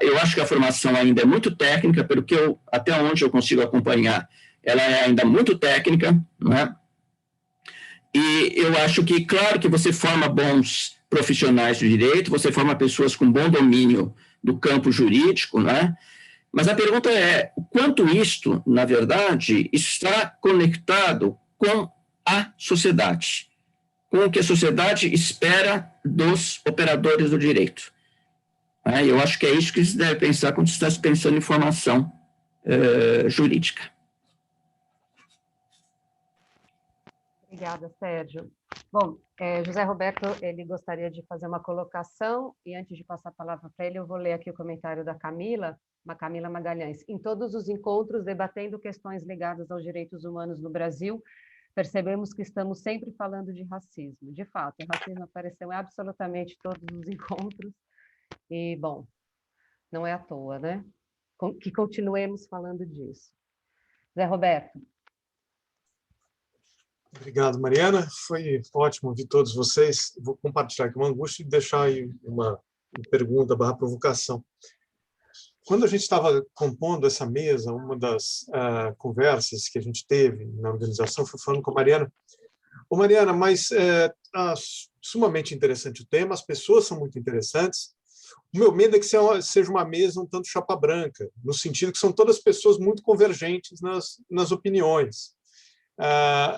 Eu acho que a formação ainda é muito técnica, pelo que até onde eu consigo acompanhar, ela é ainda muito técnica. Né? E eu acho que, claro que você forma bons profissionais do direito, você forma pessoas com bom domínio do campo jurídico, né? Mas a pergunta é, o quanto isto, na verdade, está conectado com a sociedade, com o que a sociedade espera dos operadores do direito. Eu acho que é isso que se deve pensar quando se está pensando em formação jurídica. Obrigada, Sérgio. Bom, José Roberto, ele gostaria de fazer uma colocação, e antes de passar a palavra para ele, eu vou ler aqui o comentário da Camila Magalhães. Em todos os encontros debatendo questões ligadas aos direitos humanos no Brasil, percebemos que estamos sempre falando de racismo. De fato, o racismo apareceu em absolutamente todos os encontros, e, bom, não é à toa, né? Que continuemos falando disso. José Roberto. Obrigado, Mariana. Foi ótimo ouvir todos vocês. Vou compartilhar aqui uma angústia e deixar aí uma pergunta / provocação. Quando a gente estava compondo essa mesa, uma das conversas que a gente teve na organização foi falando com a Mariana. Ô, Mariana, mas sumamente interessante o tema, as pessoas são muito interessantes. O meu medo é que seja uma mesa um tanto chapa branca, no sentido que são todas pessoas muito convergentes nas opiniões.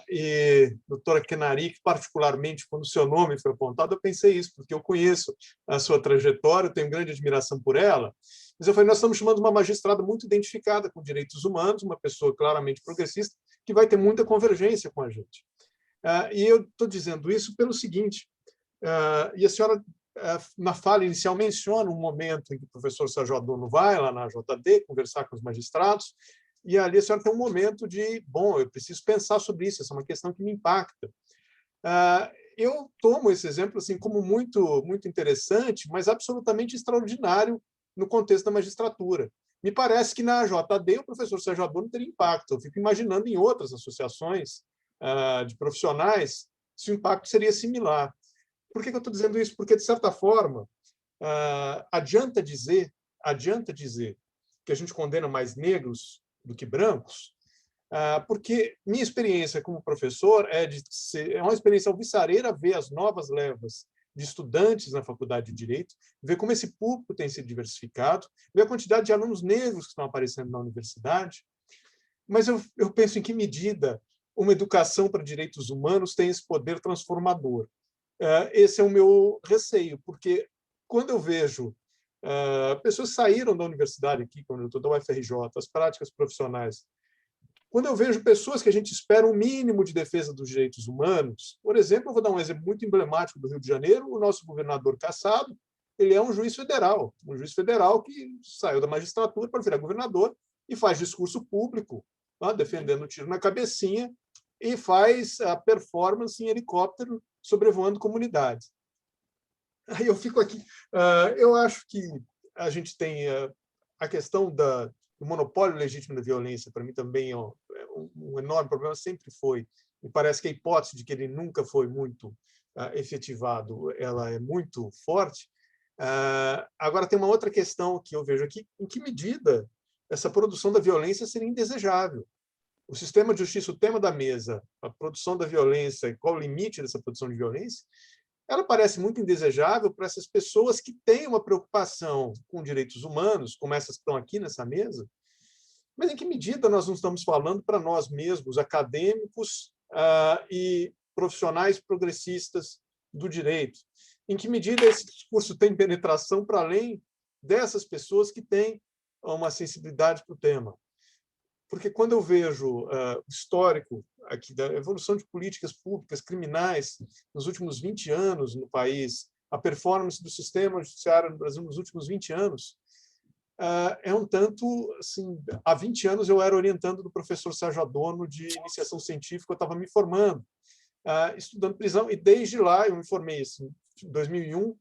E doutora Kenaric, particularmente, quando o seu nome foi apontado, eu pensei isso, porque eu conheço a sua trajetória, tenho grande admiração por ela, mas eu falei, nós estamos chamando uma magistrada muito identificada com direitos humanos, uma pessoa claramente progressista, que vai ter muita convergência com a gente. E eu estou dizendo isso pelo seguinte, e a senhora, na fala inicial, menciona um momento em que o professor Sérgio Adorno vai lá na JD conversar com os magistrados, e ali a senhora tem um momento de, bom, eu preciso pensar sobre isso, essa é uma questão que me impacta. Eu tomo esse exemplo assim, como muito, muito interessante, mas absolutamente extraordinário no contexto da magistratura. Me parece que na JD o professor Sérgio Adorno teria impacto. Eu fico imaginando em outras associações de profissionais se o impacto seria similar. Por que eu estou dizendo isso? Porque, de certa forma, adianta dizer que a gente condena mais negros do que brancos, porque minha experiência como professor é uma experiência alvissareira ver as novas levas de estudantes na faculdade de Direito, ver como esse público tem se diversificado, ver a quantidade de alunos negros que estão aparecendo na universidade, mas eu penso em que medida uma educação para direitos humanos tem esse poder transformador. Esse é o meu receio, porque quando eu vejo pessoas saíram da universidade aqui, quando eu estou da UFRJ, as práticas profissionais, quando eu vejo pessoas que a gente espera um mínimo de defesa dos direitos humanos, por exemplo, eu vou dar um exemplo muito emblemático do Rio de Janeiro, o nosso governador Kassab, ele é um juiz federal que saiu da magistratura para virar governador e faz discurso público, defendendo o tiro na cabecinha, e faz a performance em helicóptero sobrevoando comunidades. Aí eu fico aqui. Eu acho que a gente tem a questão do monopólio legítimo da violência, para mim também é um enorme problema, sempre foi. Me parece que a hipótese de que ele nunca foi muito efetivado, ela é muito forte. Agora, tem uma outra questão que eu vejo aqui, em que medida essa produção da violência seria indesejável? O sistema de justiça, o tema da mesa, a produção da violência, qual o limite dessa produção de violência, ela parece muito indesejável para essas pessoas que têm uma preocupação com direitos humanos, como essas que estão aqui nessa mesa, mas em que medida nós não estamos falando para nós mesmos, acadêmicos e profissionais progressistas do direito? Em que medida esse discurso tem penetração para além dessas pessoas que têm uma sensibilidade para o tema? Porque quando eu vejo o histórico aqui da evolução de políticas públicas criminais nos últimos 20 anos no país, a performance do sistema judiciário no Brasil nos últimos 20 anos, é um tanto, assim, há 20 anos eu era orientando do professor Sérgio Adorno de iniciação científica, eu estava me formando, estudando prisão, e desde lá, eu me formei assim, em 2001,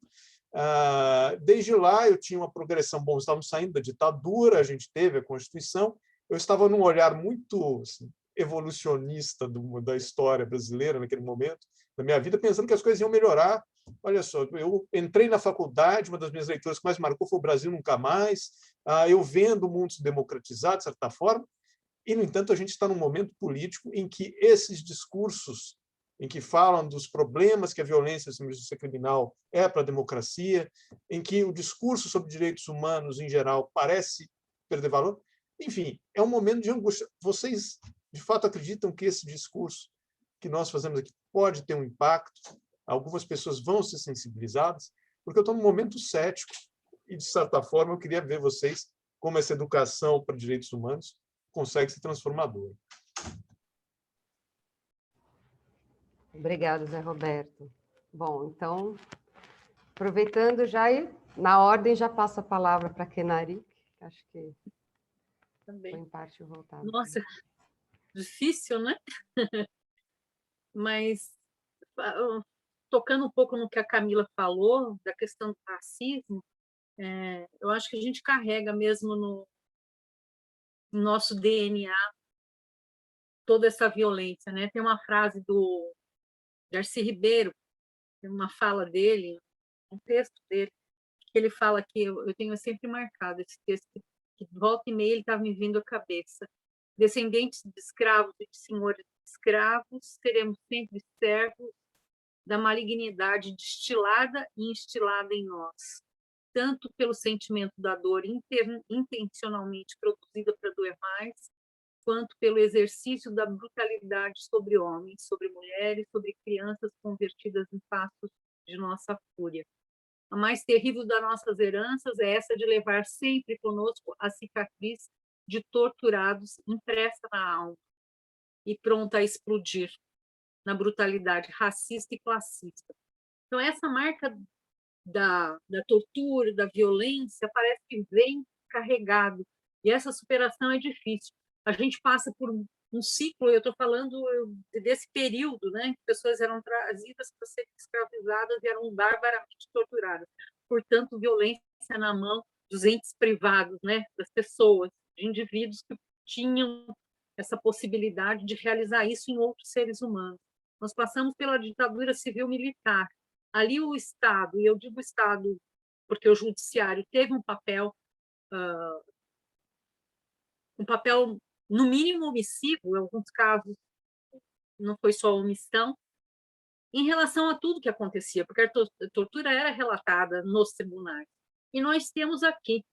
desde lá eu tinha uma progressão, bom, estávamos saindo da ditadura, a gente teve a Constituição, eu estava num olhar muito assim, evolucionista da história brasileira naquele momento, da minha vida, pensando que as coisas iam melhorar. Olha só, eu entrei na faculdade, uma das minhas leituras que mais marcou foi o Brasil Nunca Mais, eu vendo o mundo se democratizar, de certa forma, e, no entanto, a gente está num momento político em que esses discursos, em que falam dos problemas que a violência e a justiça criminal é para a democracia, em que o discurso sobre direitos humanos, em geral, parece perder valor. Enfim, é um momento de angústia. Vocês, de fato, acreditam que esse discurso que nós fazemos aqui pode ter um impacto? Algumas pessoas vão ser sensibilizadas? Porque eu estou num momento cético e, de certa forma, eu queria ver vocês como essa educação para direitos humanos consegue ser transformadora. Obrigada, Zé Roberto. Bom, então, aproveitando já, na ordem, já passo a palavra para a Kenari, que acho que também foi em parte voltado. Nossa, difícil, né? Mas, tocando um pouco no que a Camila falou, da questão do racismo, eu acho que a gente carrega mesmo no nosso DNA toda essa violência, né? Tem uma frase do Darcy Ribeiro, tem uma fala dele, um texto dele, que ele fala que eu tenho sempre marcado esse texto, que volta e meia ele estava me vindo à cabeça. Descendentes de escravos e de senhores de escravos, seremos sempre servos da malignidade destilada e instilada em nós, tanto pelo sentimento da dor intencionalmente produzida para doer mais, quanto pelo exercício da brutalidade sobre homens, sobre mulheres, sobre crianças convertidas em passos de nossa fúria. A mais terrível das nossas heranças é essa de levar sempre conosco a cicatriz de torturados impressa na alma. e pronta a explodir na brutalidade racista e classista. Então, essa marca da tortura, da violência, parece que vem carregado. E essa superação é difícil. A gente passa por um ciclo, eu estou falando desse período, né, que pessoas eram trazidas para serem escravizadas e eram barbaramente torturadas. Portanto, violência na mão dos entes privados, né, das pessoas, de indivíduos que tinham essa possibilidade de realizar isso em outros seres humanos. Nós passamos pela ditadura civil-militar. Ali o Estado, e eu digo Estado porque o judiciário teve um papel no mínimo omissivo, em alguns casos não foi só omissão, em relação a tudo que acontecia, porque a tortura era relatada nos tribunais. E nós temos aqui,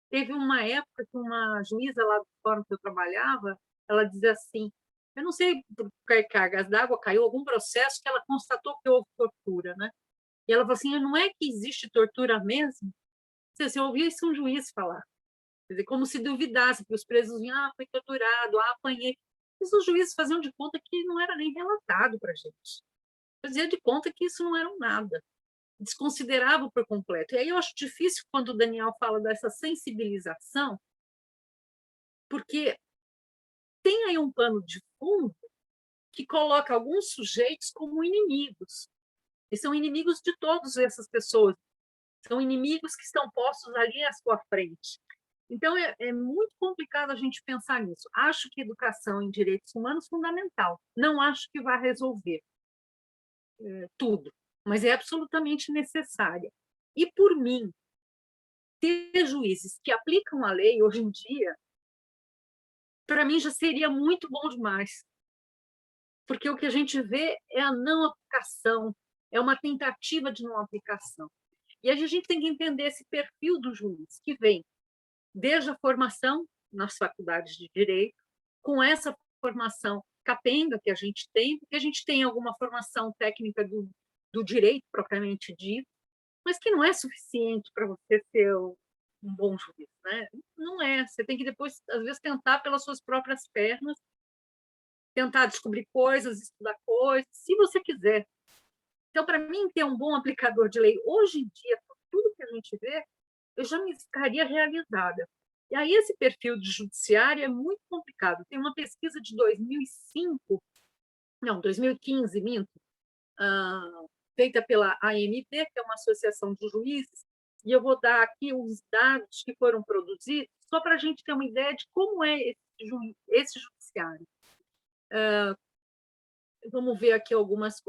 teve uma época que uma juíza lá do fórum que eu trabalhava, ela dizia assim, eu não sei por que cargas d'água caiu algum processo que ela constatou que houve tortura, né? E ela falou assim, não é que existe tortura mesmo? Você ouviu isso um juiz falar. Quer dizer, como se duvidasse, que os presos vinham, foi torturado, apanhei. Mas os juízes faziam de conta que não era nem relatado para a gente. Faziam de conta que isso não era nada. Desconsideravam por completo. E aí eu acho difícil quando o Daniel fala dessa sensibilização, porque tem aí um pano de fundo que coloca alguns sujeitos como inimigos. E são inimigos de todas essas pessoas. São inimigos que estão postos ali à sua frente. Então, é muito complicado a gente pensar nisso. Acho que educação em direitos humanos é fundamental. Não acho que vai resolver tudo, mas é absolutamente necessária. E, por mim, ter juízes que aplicam a lei hoje em dia, para mim já seria muito bom demais. Porque o que a gente vê é a não aplicação, é uma tentativa de não aplicação. E a gente tem que entender esse perfil do juiz, que vem desde a formação nas faculdades de Direito, com essa formação capenga que a gente tem, porque a gente tem alguma formação técnica do direito propriamente dito, mas que não é suficiente para você ser um bom juiz, né? Não é. Você tem que depois, às vezes, tentar pelas suas próprias pernas, tentar descobrir coisas, estudar coisas, se você quiser. Então, para mim, ter um bom aplicador de lei, hoje em dia, por tudo que a gente vê, eu já me ficaria realizada. E aí esse perfil de judiciário é muito complicado. Tem uma pesquisa de 2015, minto, feita pela AMD, que é uma associação de juízes, e eu vou dar aqui os dados que foram produzidos, só para a gente ter uma ideia de como é esse judiciário. Vamos ver aqui algumas...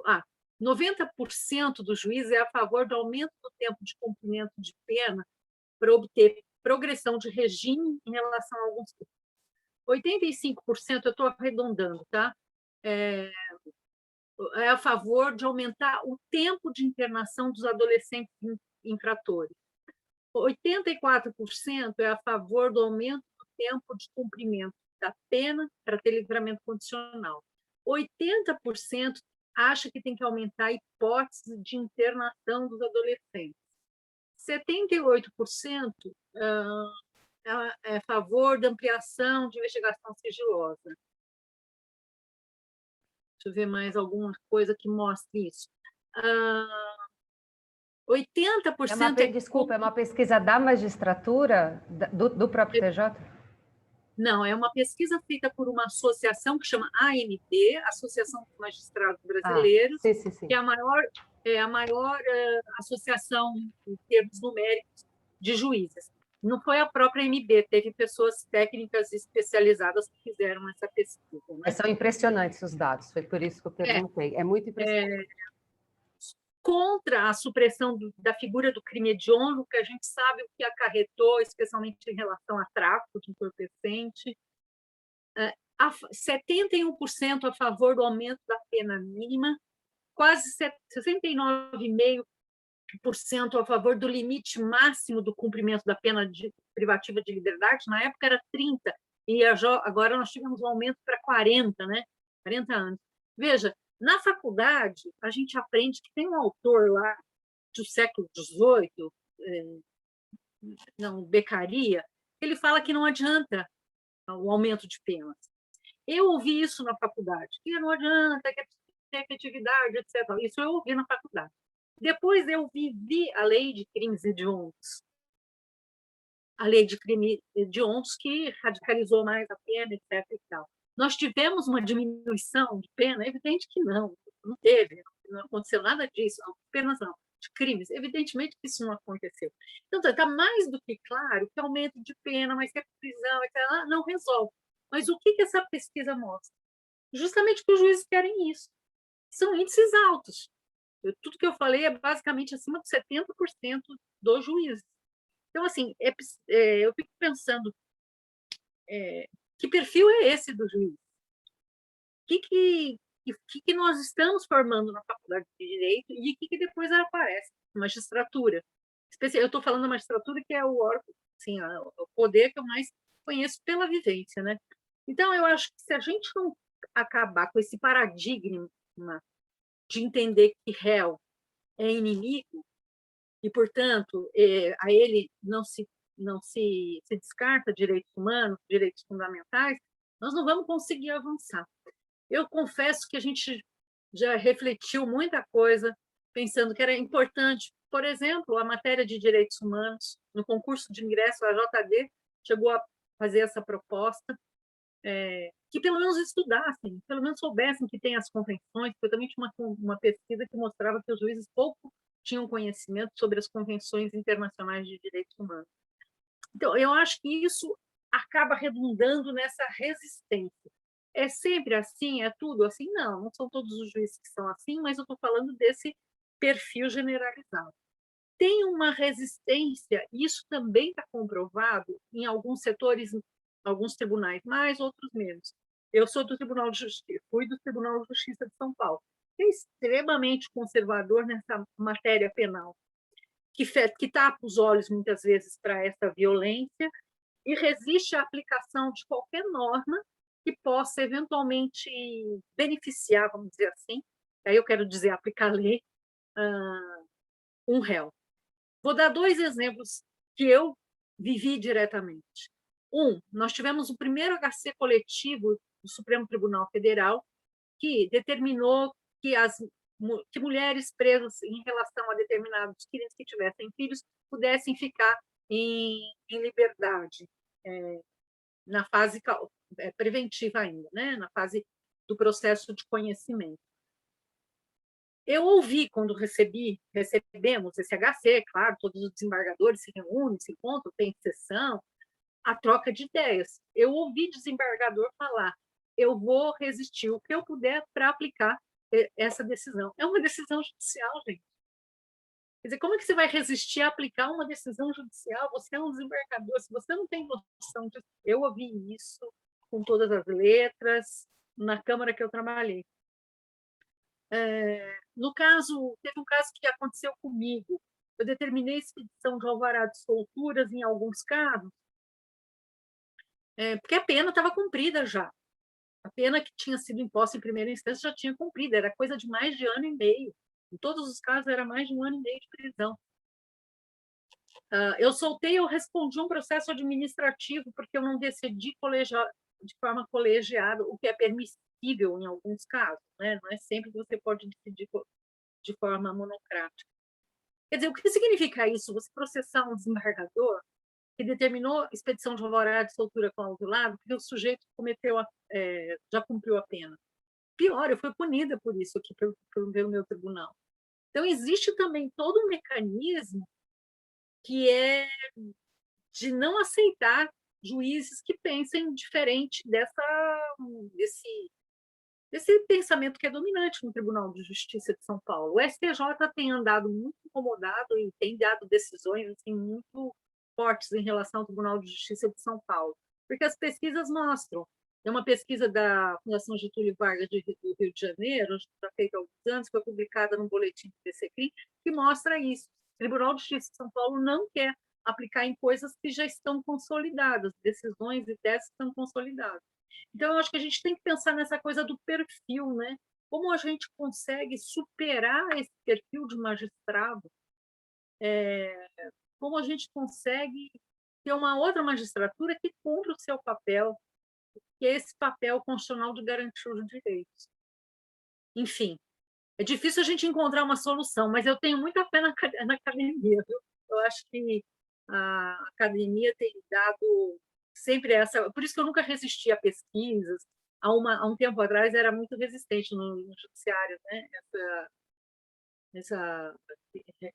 90% dos juízes é a favor do aumento do tempo de cumprimento de pena para obter progressão de regime em relação a alguns tipos. 85%, eu estou arredondando, tá? É a favor de aumentar o tempo de internação dos adolescentes infratores. 84% é a favor do aumento do tempo de cumprimento da pena para ter livramento condicional. 80% acha que tem que aumentar a hipótese de internação dos adolescentes. 78% é a favor da ampliação de investigação sigilosa. Deixa eu ver mais alguma coisa que mostre isso. 80%... Desculpa, é uma pesquisa da magistratura, do próprio TJ? Não, é uma pesquisa feita por uma associação que chama AMD, Associação dos Magistrados Brasileiros, sim. que é a maior associação em termos numéricos de juízes. Não foi a própria AMD, teve pessoas técnicas especializadas que fizeram essa pesquisa. Né? Mas são impressionantes os dados, foi por isso que eu perguntei. É muito impressionante. Contra a supressão da figura do crime hediondo, que a gente sabe o que acarretou, especialmente em relação a tráfico de entorpecente. 71% a favor do aumento da pena mínima, quase 69,5% a favor do limite máximo do cumprimento da pena privativa de liberdade. Na época era 30, e agora nós tivemos um aumento para 40, né? 40 anos. Veja, na faculdade, a gente aprende que tem um autor lá do século XVIII, Beccaria, ele fala que não adianta o aumento de penas. Eu ouvi isso na faculdade, que não adianta, que é preciso ter efetividade, etc. Isso eu ouvi na faculdade. Depois eu vivi a lei de crimes hediondos, a lei de crime hediondos que radicalizou mais a pena, etc. E tal. Nós tivemos uma diminuição de pena? Evidente que não teve, não aconteceu nada disso, apenas não, de crimes. Evidentemente que isso não aconteceu. Então, está mais do que claro que aumento de pena, mas que a prisão, etc., não resolve. Mas o que essa pesquisa mostra? Justamente que os juízes querem isso. São índices altos. Tudo que eu falei é basicamente acima de 70% dos juízes. Então, assim, eu fico pensando, que perfil é esse do juiz? O que nós estamos formando na faculdade de Direito e o que depois aparece? Magistratura. Eu estou falando da magistratura, que é o órgão, assim, o poder que eu mais conheço pela vivência, né? Então, eu acho que se a gente não acabar com esse paradigma de entender que réu é inimigo e, portanto, a ele não se descarta direitos humanos, direitos fundamentais, nós não vamos conseguir avançar. Eu confesso que a gente já refletiu muita coisa, pensando que era importante, por exemplo, a matéria de direitos humanos, no concurso de ingresso, a JD chegou a fazer essa proposta, que pelo menos estudassem, pelo menos soubessem que tem as convenções. Foi também uma pesquisa que mostrava que os juízes pouco tinham conhecimento sobre as convenções internacionais de direitos humanos. Então, eu acho que isso acaba redundando nessa resistência. É sempre assim? É tudo assim? Não são todos os juízes que são assim, mas eu estou falando desse perfil generalizado. Tem uma resistência, isso também está comprovado em alguns setores, alguns tribunais mais, outros menos. Eu sou do Tribunal de Justiça, fui do Tribunal de Justiça de São Paulo, que é extremamente conservador nessa matéria penal, que tapa os olhos, muitas vezes, para essa violência e resiste à aplicação de qualquer norma que possa, eventualmente, beneficiar, vamos dizer assim, aí eu quero dizer, aplicar a lei, um réu. Vou dar 2 exemplos que eu vivi diretamente. Nós tivemos o primeiro HC coletivo do Supremo Tribunal Federal, que determinou que mulheres presas em relação a determinados crimes que tivessem filhos pudessem ficar em liberdade, na fase preventiva ainda, né? Na fase do processo de conhecimento. Eu ouvi, quando recebemos esse HC, claro, todos os desembargadores se reúnem, se encontram, tem sessão, a troca de ideias. Eu ouvi desembargador falar: eu vou resistir o que eu puder para aplicar essa decisão. É uma decisão judicial, gente. Quer dizer, como é que você vai resistir a aplicar uma decisão judicial? Você é um desembargador, se você não tem noção disso. Eu ouvi isso com todas as letras na Câmara que eu trabalhei. Teve um caso que aconteceu comigo. Eu determinei expedição de alvará de solturas em alguns casos, porque a pena estava cumprida já. A pena que tinha sido imposta em primeira instância já tinha cumprida, era coisa de mais de 1 ano e meio. Em todos os casos, era mais de 1 ano e meio de prisão. Eu respondi um processo administrativo, porque eu não decidi de forma colegiada, o que é permissível em alguns casos, né? Não é sempre que você pode decidir de forma monocrática. Quer dizer, o que significa isso? Você processar um desembargador que determinou expedição de alvará de soltura clausulado porque o sujeito já cumpriu a pena. Pior, eu fui punida por isso aqui pelo meu tribunal. Então, existe também todo um mecanismo que é de não aceitar juízes que pensem diferente desse pensamento que é dominante no Tribunal de Justiça de São Paulo. O STJ tem andado muito incomodado e tem dado decisões assim, muito fortes em relação ao Tribunal de Justiça de São Paulo, porque as pesquisas mostram. Tem uma pesquisa da Fundação Getúlio Vargas do Rio de Janeiro, já feita há alguns anos, foi publicada no boletim do TCCRIM, que mostra isso. O Tribunal de Justiça de São Paulo não quer aplicar em coisas que já estão consolidadas, decisões e teses que estão consolidadas. Então, eu acho que a gente tem que pensar nessa coisa do perfil, né? Como a gente consegue superar esse perfil de magistrado, como a gente consegue ter uma outra magistratura que cumpra o seu papel que é esse papel constitucional de garantir os direitos. Enfim, é difícil a gente encontrar uma solução, mas eu tenho muita fé na academia, viu? Eu acho que a academia tem dado sempre essa... Por isso que eu nunca resisti a pesquisas. Há um tempo atrás era muito resistente no judiciário, né?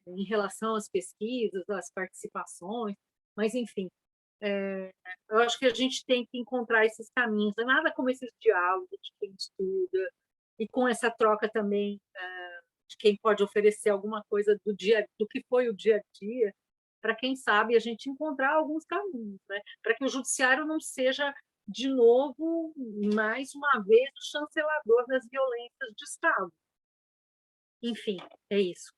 Em relação às pesquisas, às participações, mas, enfim, eu acho que a gente tem que encontrar esses caminhos. Não é nada como esses diálogos de quem estuda, e com essa troca também de quem pode oferecer alguma coisa do que foi o dia a dia, para quem sabe a gente encontrar alguns caminhos, né? Para que o judiciário não seja, de novo, mais uma vez, o chancelador das violências de Estado. Enfim, é isso.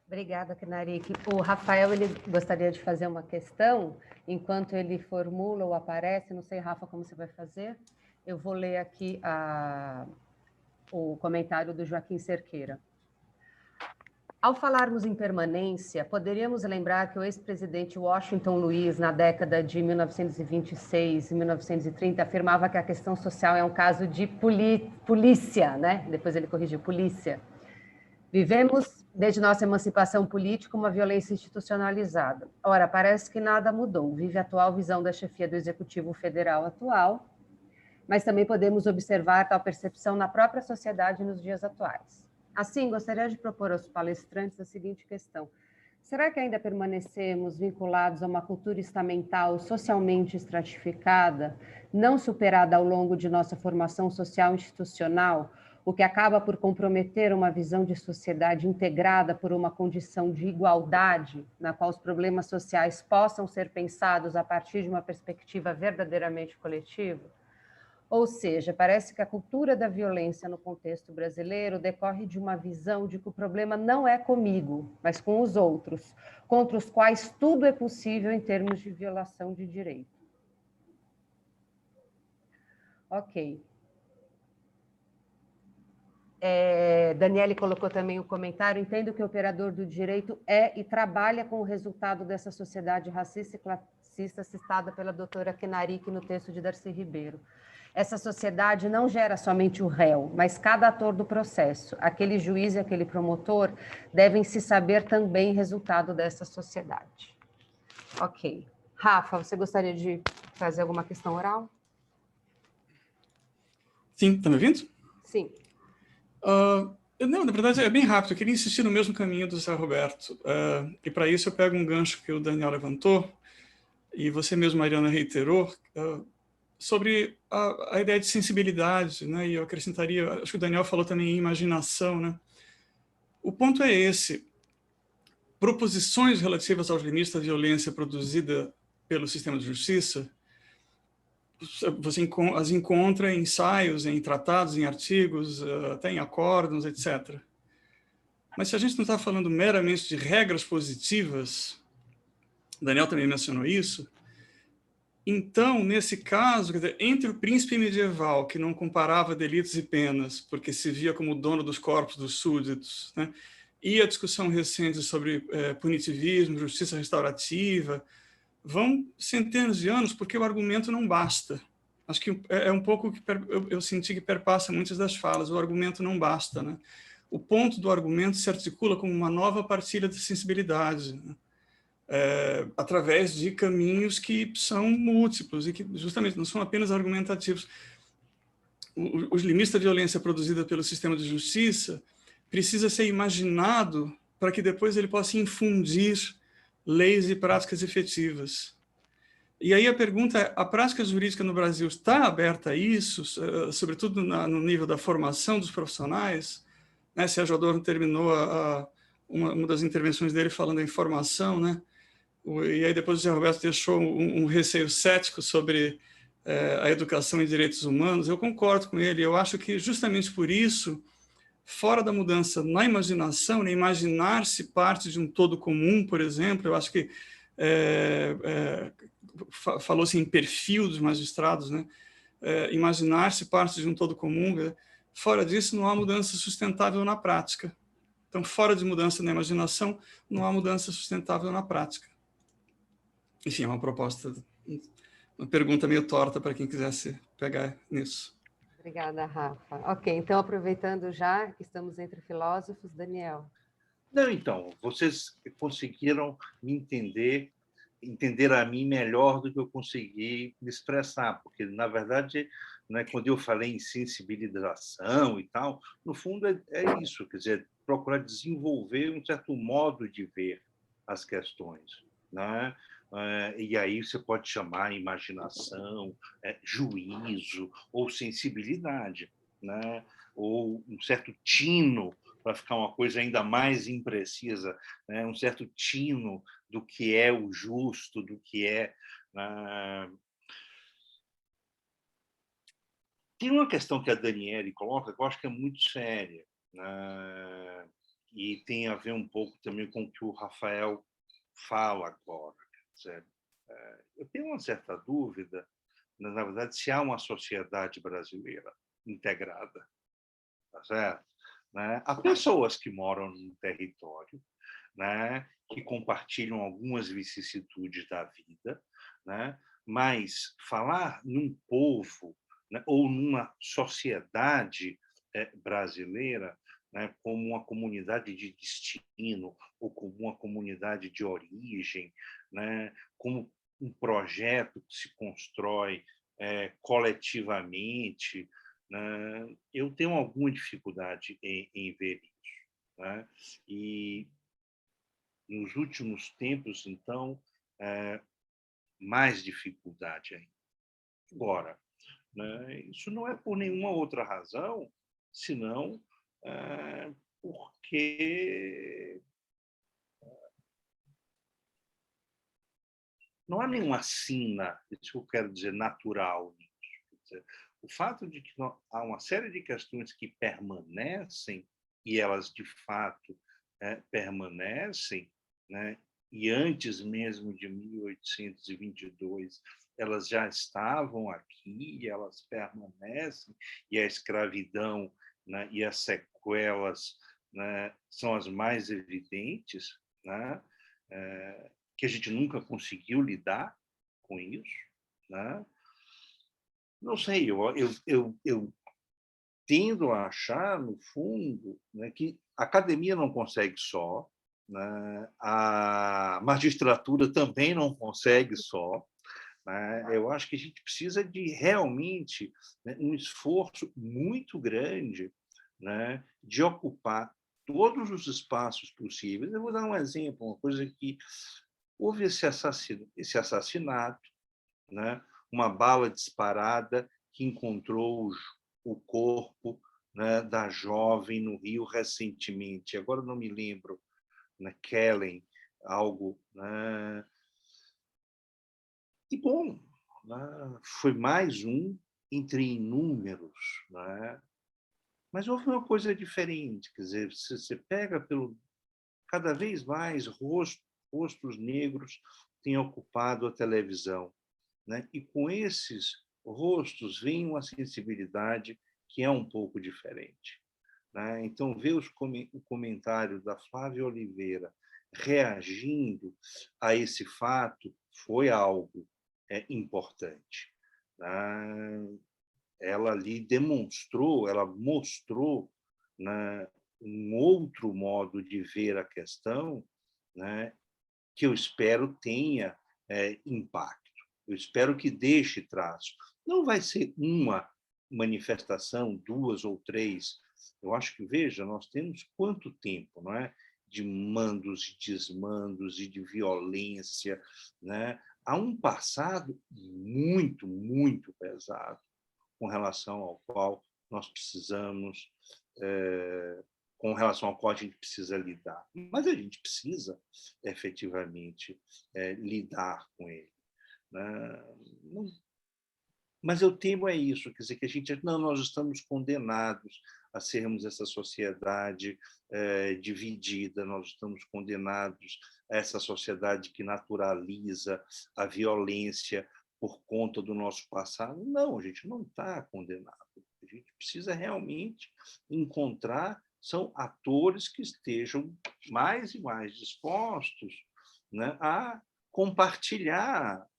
Obrigada, Knarik. O Rafael ele gostaria de fazer uma questão, enquanto ele formula ou aparece, não sei, Rafa, como você vai fazer? Eu vou ler aqui o comentário do Joaquim Cerqueira. Ao falarmos em permanência, poderíamos lembrar que o ex-presidente Washington Luiz, na década de 1926 e 1930, afirmava que a questão social é um caso de polícia, né? Depois ele corrigiu, polícia. Vivemos, desde nossa emancipação política, uma violência institucionalizada. Ora, parece que nada mudou. Vive a atual visão da chefia do Executivo Federal atual, mas também podemos observar tal percepção na própria sociedade nos dias atuais. Assim, gostaria de propor aos palestrantes a seguinte questão. Será que ainda permanecemos vinculados a uma cultura estamental socialmente estratificada, não superada ao longo de nossa formação social institucional, o que acaba por comprometer uma visão de sociedade integrada por uma condição de igualdade, na qual os problemas sociais possam ser pensados a partir de uma perspectiva verdadeiramente coletiva? Ou seja, parece que a cultura da violência no contexto brasileiro decorre de uma visão de que o problema não é comigo, mas com os outros, contra os quais tudo é possível em termos de violação de direito. Ok. Daniele colocou também o comentário, entendo que o operador do direito é e trabalha com o resultado dessa sociedade racista e classista citada pela doutora Knarik no texto de Darcy Ribeiro. Essa sociedade não gera somente o réu, mas cada ator do processo. Aquele juiz e aquele promotor devem se saber também resultado dessa sociedade. Ok. Rafa, você gostaria de fazer alguma questão oral? Sim, está me ouvindo? Sim. Não, na verdade é bem rápido, eu queria insistir no mesmo caminho do Zé Roberto. E para isso eu pego um gancho que o Daniel levantou, e você mesmo, Mariana, reiterou, sobre a ideia de sensibilidade, né? E eu acrescentaria, acho que o Daniel falou também em imaginação, né? O ponto é esse: proposições relativas aos limites da violência produzida pelo sistema de justiça, você as encontra em ensaios, em tratados, em artigos, até em acórdãos, etc. Mas se a gente não está falando meramente de regras positivas, Daniel também mencionou isso, então, nesse caso, quer dizer, entre o príncipe medieval, que não comparava delitos e penas, porque se via como dono dos corpos dos súditos, né, e a discussão recente sobre punitivismo, justiça restaurativa, vão centenas de anos, porque o argumento não basta. Acho que é um pouco que eu senti que perpassa muitas das falas, o argumento não basta, né? O ponto do argumento se articula como uma nova partilha de sensibilidade, né? Através de caminhos que são múltiplos e que justamente não são apenas argumentativos. Os limites da violência produzida pelo sistema de justiça precisa ser imaginado para que depois ele possa infundir leis e práticas efetivas. E aí a pergunta é, a prática jurídica no Brasil está aberta a isso, sobretudo no nível da formação dos profissionais? Né? Sérgio Adorno terminou uma das intervenções dele falando em formação, né? E aí depois o Zé Roberto deixou um receio cético sobre a educação em direitos humanos. Eu concordo com ele, eu acho que justamente por isso, fora da mudança na imaginação, né, imaginar-se parte de um todo comum, por exemplo, eu acho que falou-se em perfil dos magistrados, né? Imaginar-se parte de um todo comum, fora disso não há mudança sustentável na prática. Então, fora de mudança na imaginação, não há mudança sustentável na prática. Enfim, é uma proposta uma pergunta meio torta para quem quisesse pegar nisso. Obrigada, Rafa. Ok, então, aproveitando já que estamos entre filósofos, Daniel. Não, então, vocês conseguiram me entender a mim melhor do que eu consegui me expressar, porque, na verdade, né, quando eu falei em sensibilização e tal, no fundo é isso, quer dizer, procurar desenvolver um certo modo de ver as questões, né? E aí você pode chamar imaginação, juízo ou sensibilidade, né? Ou um certo tino, para ficar uma coisa ainda mais imprecisa, né? Um certo tino do que é o justo, do que é... Tem uma questão que a Daniele coloca que eu acho que é muito séria, né? E tem a ver um pouco também com o que o Rafael fala agora. Quer dizer, eu tenho uma certa dúvida, na verdade, se há uma sociedade brasileira integrada, tá certo? Né? Há pessoas que moram no território, né? Que compartilham algumas vicissitudes da vida, né? Mas falar num povo, né? Ou numa sociedade brasileira, né? Como uma comunidade de destino ou como uma comunidade de origem, né? Como um projeto que se constrói coletivamente, né? Eu tenho alguma dificuldade em ver isso, né? E nos últimos tempos, então, mais dificuldade ainda. Agora, né, isso não é por nenhuma outra razão, senão porque não há nenhuma sina, isso que eu quero dizer, natural nisso. Quer dizer, o fato de que há uma série de questões que permanecem, e elas, de fato, permanecem, né? E antes mesmo de 1822, elas já estavam aqui, elas permanecem, e a escravidão, né? E as sequelas, né? São as mais evidentes, né? Que a gente nunca conseguiu lidar com isso, né? Não sei, eu tendo a achar, no fundo, né, que a academia não consegue só, né? A magistratura também não consegue só, né? Eu acho que a gente precisa de realmente, né, um esforço muito grande, né, de ocupar todos os espaços possíveis. Eu vou dar um exemplo, uma coisa que houve esse assassinato, né? Uma bala disparada que encontrou o corpo, né, da jovem no Rio recentemente. Agora não me lembro, né, Kellen, algo. Né? E, bom, né, foi mais um entre inúmeros. Né? Mas houve uma coisa diferente, quer dizer, você pega pelo... Cada vez mais rostos negros têm ocupado a televisão, né? E com esses rostos vem uma sensibilidade que é um pouco diferente, né? Então, ver o comentário da Flávia Oliveira reagindo a esse fato foi algo importante, né? Ela ali demonstrou, ela mostrou, né, um outro modo de ver a questão, né, que eu espero tenha impacto. Eu espero que deixe traço. Não vai ser uma manifestação, duas ou três. Eu acho que, veja, nós temos quanto tempo, não é? De mandos e desmandos e de violência, né? Há um passado muito, muito pesado com relação ao qual nós precisamos, com relação ao qual a gente precisa lidar. Mas a gente precisa, efetivamente, lidar com ele. Não, mas eu temo isso, quer dizer, que a gente... Não, nós estamos condenados a sermos essa sociedade dividida, nós estamos condenados a essa sociedade que naturaliza a violência por conta do nosso passado. Não, a gente não está condenado. A gente precisa realmente encontrar são atores que estejam mais e mais dispostos, né, a compartilhar,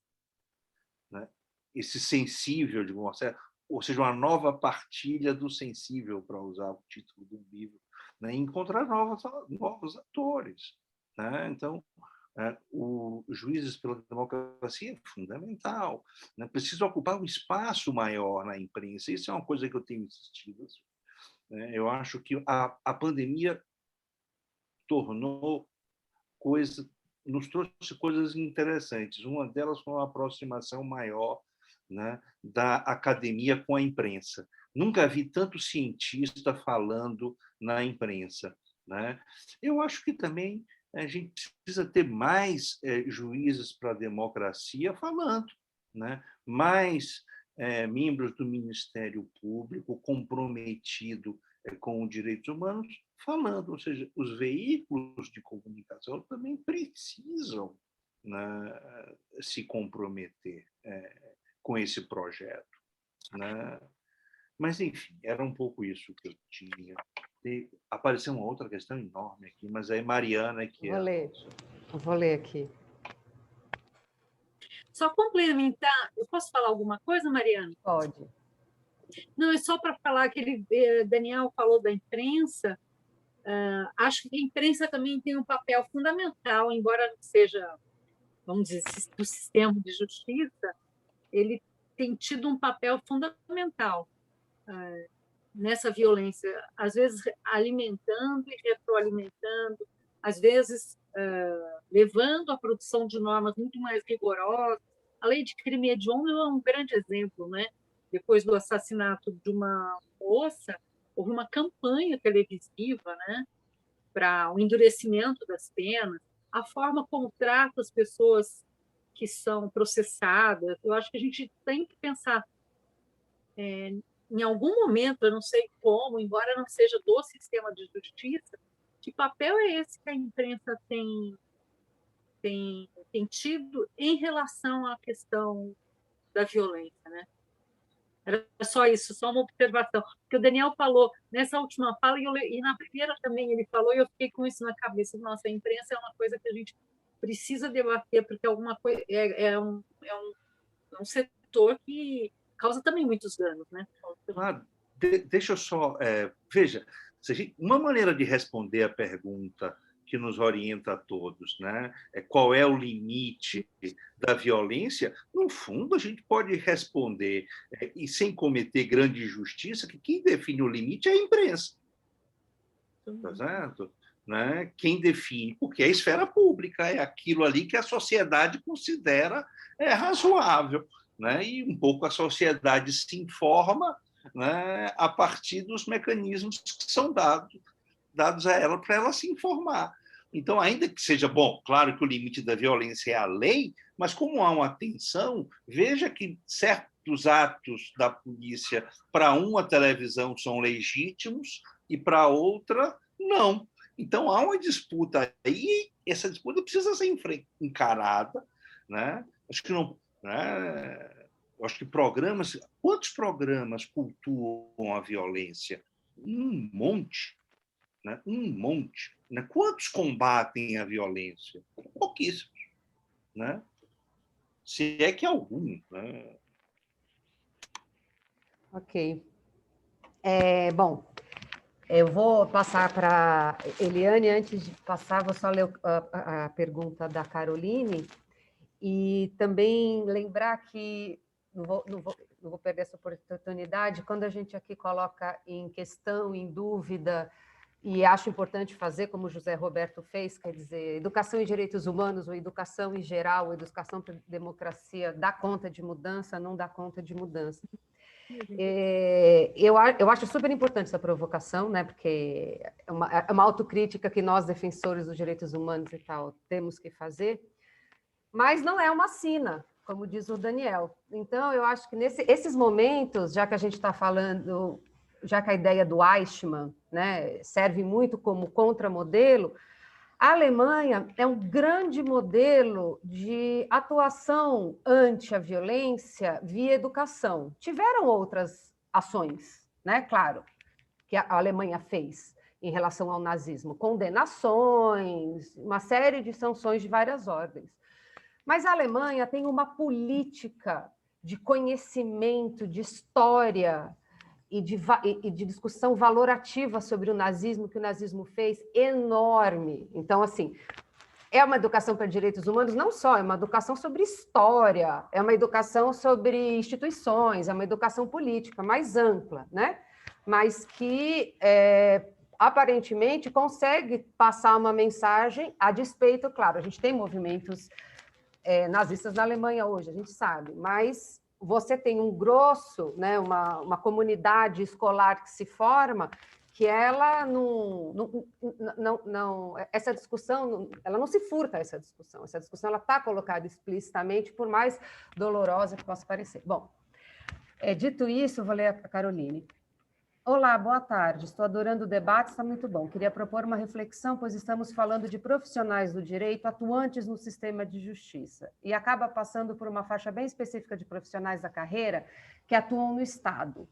né, esse sensível, de uma certa, ou seja, uma nova partilha do sensível, para usar o título do livro, né? E encontrar novos atores, né? Então, os juízes pela democracia é fundamental, né? Precisa ocupar um espaço maior na imprensa. Isso é uma coisa que eu tenho insistido, né? Eu acho que a pandemia tornou nos trouxe coisas interessantes. Uma delas foi uma aproximação maior, né, da academia com a imprensa. Nunca vi tanto cientista falando na imprensa, né? Eu acho que também a gente precisa ter mais juízes para a democracia falando, né? Mais membros do Ministério Público comprometido com os direitos humanos falando, ou seja, os veículos de comunicação também precisam, né, se comprometer com esse projeto, né? Mas, enfim, era um pouco isso que eu tinha. E apareceu uma outra questão enorme aqui, mas é Mariana que Vou ler aqui. Só complementar, eu posso falar alguma coisa, Mariana? Pode. Não, é só para falar que Daniel falou da imprensa. Acho que a imprensa também tem um papel fundamental, embora não seja, vamos dizer, do sistema de justiça, ele tem tido um papel fundamental nessa violência, às vezes alimentando e retroalimentando, às vezes levando à produção de normas muito mais rigorosas. A lei de crime hediondo é um grande exemplo, né? Depois do assassinato de uma moça, houve uma campanha televisiva, né, para o endurecimento das penas, a forma como trata as pessoas que são processadas. Eu acho que a gente tem que pensar, em algum momento, eu não sei como, embora não seja do sistema de justiça, que papel é esse que a imprensa tem tido em relação à questão da violência, né? Era só isso, só uma observação. Porque o Daniel falou nessa última fala, e na primeira também ele falou, e eu fiquei com isso na cabeça. Nossa, a imprensa é uma coisa que a gente precisa debater, porque alguma coisa é um setor que causa também muitos danos, né? Claro. Deixa eu só... veja, uma maneira de responder a pergunta que nos orienta a todos, né? Qual é o limite da violência? No fundo, a gente pode responder, e sem cometer grande injustiça, que quem define o limite é a imprensa. Tá certo? Né? Quem define, porque é a esfera pública, é aquilo ali que a sociedade considera razoável, né? E um pouco a sociedade se informa, né, a partir dos mecanismos que são dados a ela para ela se informar. Então, ainda que seja, bom, claro que o limite da violência é a lei, mas como há uma tensão, veja que certos atos da polícia para uma televisão são legítimos e para outra não. Então, há uma disputa aí, essa disputa precisa ser encarada, né? Acho que não... né? Acho que programas... Quantos programas cultuam a violência? Um monte. Né? Um monte. Né? Quantos combatem a violência? Pouquíssimos. Né? Se é que algum. Né? Ok. Bom, eu vou passar para Eliane. Antes de passar, vou só ler a pergunta da Caroline e também lembrar que, não vou perder essa oportunidade, quando a gente aqui coloca em questão, em dúvida, e acho importante fazer, como o José Roberto fez, quer dizer, educação em direitos humanos, ou educação em geral, ou educação para democracia, dá conta de mudança, não dá conta de mudança. Eu acho super importante essa provocação, né? Porque é uma autocrítica que nós, defensores dos direitos humanos e tal, temos que fazer, mas não é uma sina, como diz o Daniel. Então, eu acho que esses momentos, já que a gente está falando, já que a ideia do Eichmann, né, serve muito como contramodelo, a Alemanha é um grande modelo de atuação ante a violência via educação. Tiveram outras ações, né? Claro, que a Alemanha fez em relação ao nazismo, condenações, uma série de sanções de várias ordens. Mas a Alemanha tem uma política de conhecimento, de história e de discussão valorativa sobre o nazismo, que o nazismo fez, enorme. Então, assim, é uma educação para direitos humanos, não só, é uma educação sobre história, é uma educação sobre instituições, é uma educação política mais ampla, né? Mas que aparentemente consegue passar uma mensagem a despeito, claro, a gente tem movimentos nazistas na Alemanha hoje, a gente sabe, mas você tem um grosso, né, uma comunidade escolar que se forma, que ela essa discussão, ela não se furta essa discussão ela está colocada explicitamente, por mais dolorosa que possa parecer. Bom, dito isso, vou ler a Caroline. Olá, boa tarde. Estou adorando o debate, está muito bom. Queria propor uma reflexão, pois estamos falando de profissionais do direito atuantes no sistema de justiça e acaba passando por uma faixa bem específica de profissionais da carreira que atuam no Estado.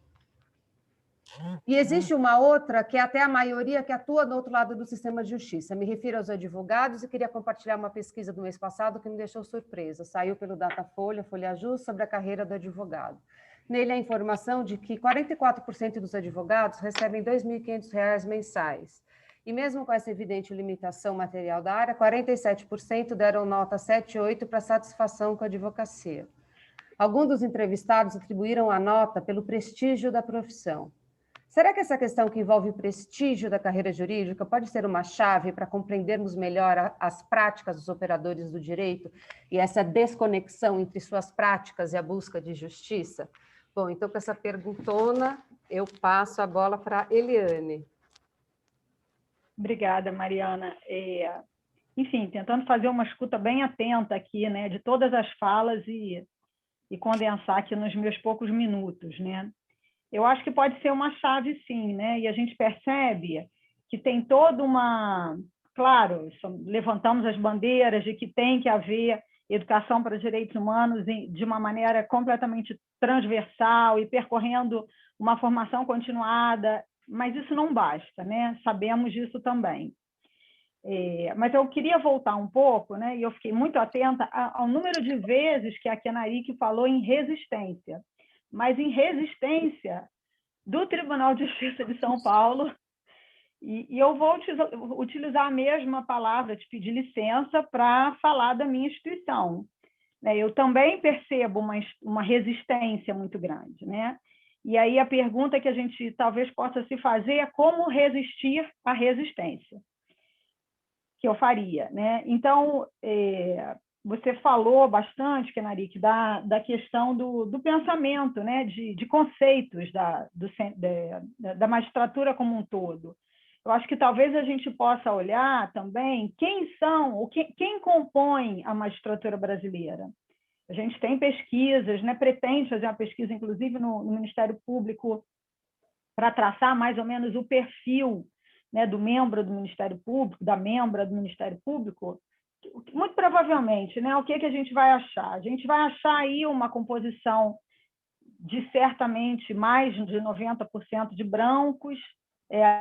E existe uma outra, que é até a maioria, que atua do outro lado do sistema de justiça. Me refiro aos advogados e queria compartilhar uma pesquisa do mês passado que me deixou surpresa. Saiu pelo Datafolha, Folha Just, sobre a carreira do advogado. Nele a informação de que 44% dos advogados recebem R$ 2.500 mensais. E mesmo com essa evidente limitação material da área, 47% deram nota 7 e 8 para satisfação com a advocacia. Alguns dos entrevistados atribuíram a nota pelo prestígio da profissão. Será que essa questão que envolve o prestígio da carreira jurídica pode ser uma chave para compreendermos melhor as práticas dos operadores do direito e essa desconexão entre suas práticas e a busca de justiça? Bom, então, com essa perguntona, eu passo a bola para a Eliane. Obrigada, Mariana. Enfim, tentando fazer uma escuta bem atenta aqui, né, de todas as falas e condensar aqui nos meus poucos minutos, né? Eu acho que pode ser uma chave, sim, né? E a gente percebe que tem toda uma... Claro, levantamos as bandeiras de que tem que haver educação para direitos humanos de uma maneira completamente transversal e percorrendo uma formação continuada, mas isso não basta, né? Sabemos disso também. Mas eu queria voltar um pouco, né? E eu fiquei muito atenta ao número de vezes que a Kenarik falou em resistência, mas em resistência do Tribunal de Justiça de São Paulo, e eu vou utilizar a mesma palavra, te pedir licença para falar da minha instituição. Eu também percebo uma resistência muito grande, né? E aí a pergunta que a gente talvez possa se fazer é como resistir à resistência, que eu faria, né? Então, você falou bastante, Kenarik, da questão do pensamento, né? de conceitos da magistratura como um todo. Eu acho que talvez a gente possa olhar também quem compõe a magistratura brasileira. A gente tem pesquisas, né? Pretende fazer uma pesquisa, inclusive, no Ministério Público, para traçar mais ou menos o perfil, né, do membro do Ministério Público, da membra do Ministério Público. Muito provavelmente, né, o que a gente vai achar? A gente vai achar aí uma composição de certamente mais de 90% de brancos.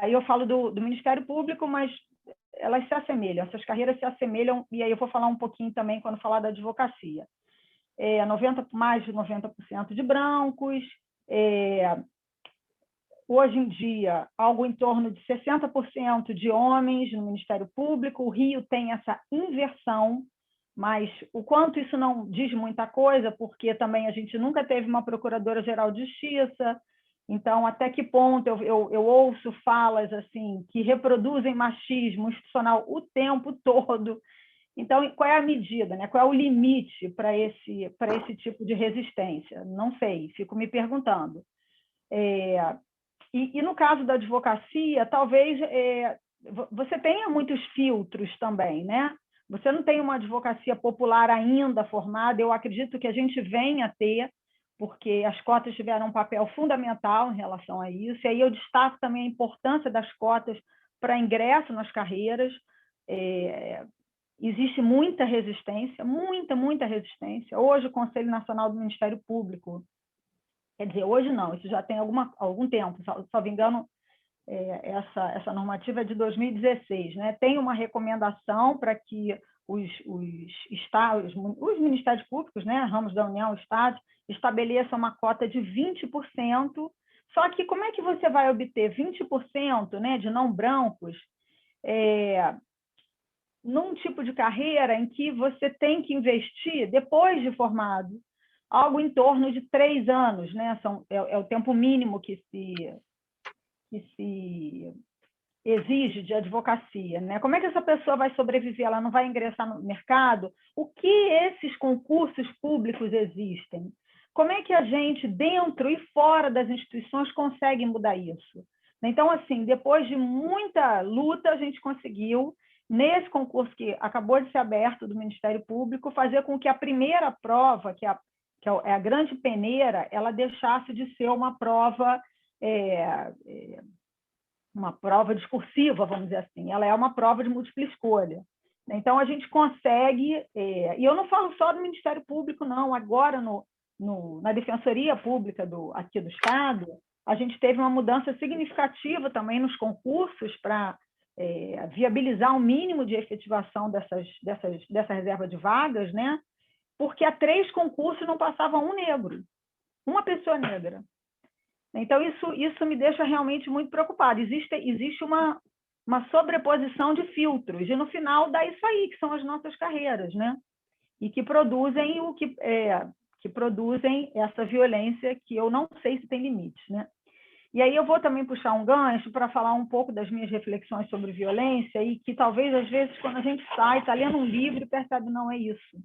Aí eu falo do Ministério Público, mas elas se assemelham, essas carreiras se assemelham, e aí eu vou falar um pouquinho também quando falar da advocacia. Mais de 90% de brancos, hoje em dia, algo em torno de 60% de homens no Ministério Público. O Rio tem essa inversão, mas o quanto isso não diz muita coisa, porque também a gente nunca teve uma Procuradora-Geral de Justiça. Então, até que ponto eu ouço falas assim que reproduzem machismo institucional o tempo todo. Então, qual é a medida, né? Qual é o limite para esse tipo de resistência? Não sei, fico me perguntando. E no caso da advocacia, talvez você tenha muitos filtros também, né? Você não tem uma advocacia popular ainda formada, eu acredito que a gente venha a ter, porque as cotas tiveram um papel fundamental em relação a isso, e aí eu destaco também a importância das cotas para ingresso nas carreiras. Existe muita resistência, muita resistência. Hoje, o Conselho Nacional do Ministério Público, quer dizer, hoje não, isso já tem algum tempo, só me engano, essa normativa é de 2016, né? Tem uma recomendação para que os ministérios públicos, né, ramos da União, Estados, estabeleça uma cota de 20%. Só que como é que você vai obter 20%, né, de não brancos num tipo de carreira em que você tem que investir, depois de formado, algo em torno de 3 anos, né? É o tempo mínimo que se exige de advocacia, né? Como é que essa pessoa vai sobreviver? Ela não vai ingressar no mercado? O que esses concursos públicos existem? Como é que a gente, dentro e fora das instituições, consegue mudar isso? Então, assim, depois de muita luta, a gente conseguiu, nesse concurso que acabou de ser aberto do Ministério Público, fazer com que a primeira prova, que é a grande peneira, ela deixasse de ser uma prova discursiva, vamos dizer assim. Ela é uma prova de múltipla escolha. Então, a gente consegue... e eu não falo só do Ministério Público, não. Agora, na Defensoria Pública aqui do Estado, a gente teve uma mudança significativa também nos concursos para viabilizar um mínimo de efetivação dessa reserva de vagas, né? Porque há 3 concursos não passava um negro, uma pessoa negra. Então, isso me deixa realmente muito preocupada. Existe uma sobreposição de filtros, e no final dá isso aí, que são as nossas carreiras, né? E que produzem que produzem essa violência que eu não sei se tem limites, né? E aí eu vou também puxar um gancho para falar um pouco das minhas reflexões sobre violência, e que talvez, às vezes, quando a gente sai, está lendo um livro e percebe não é isso.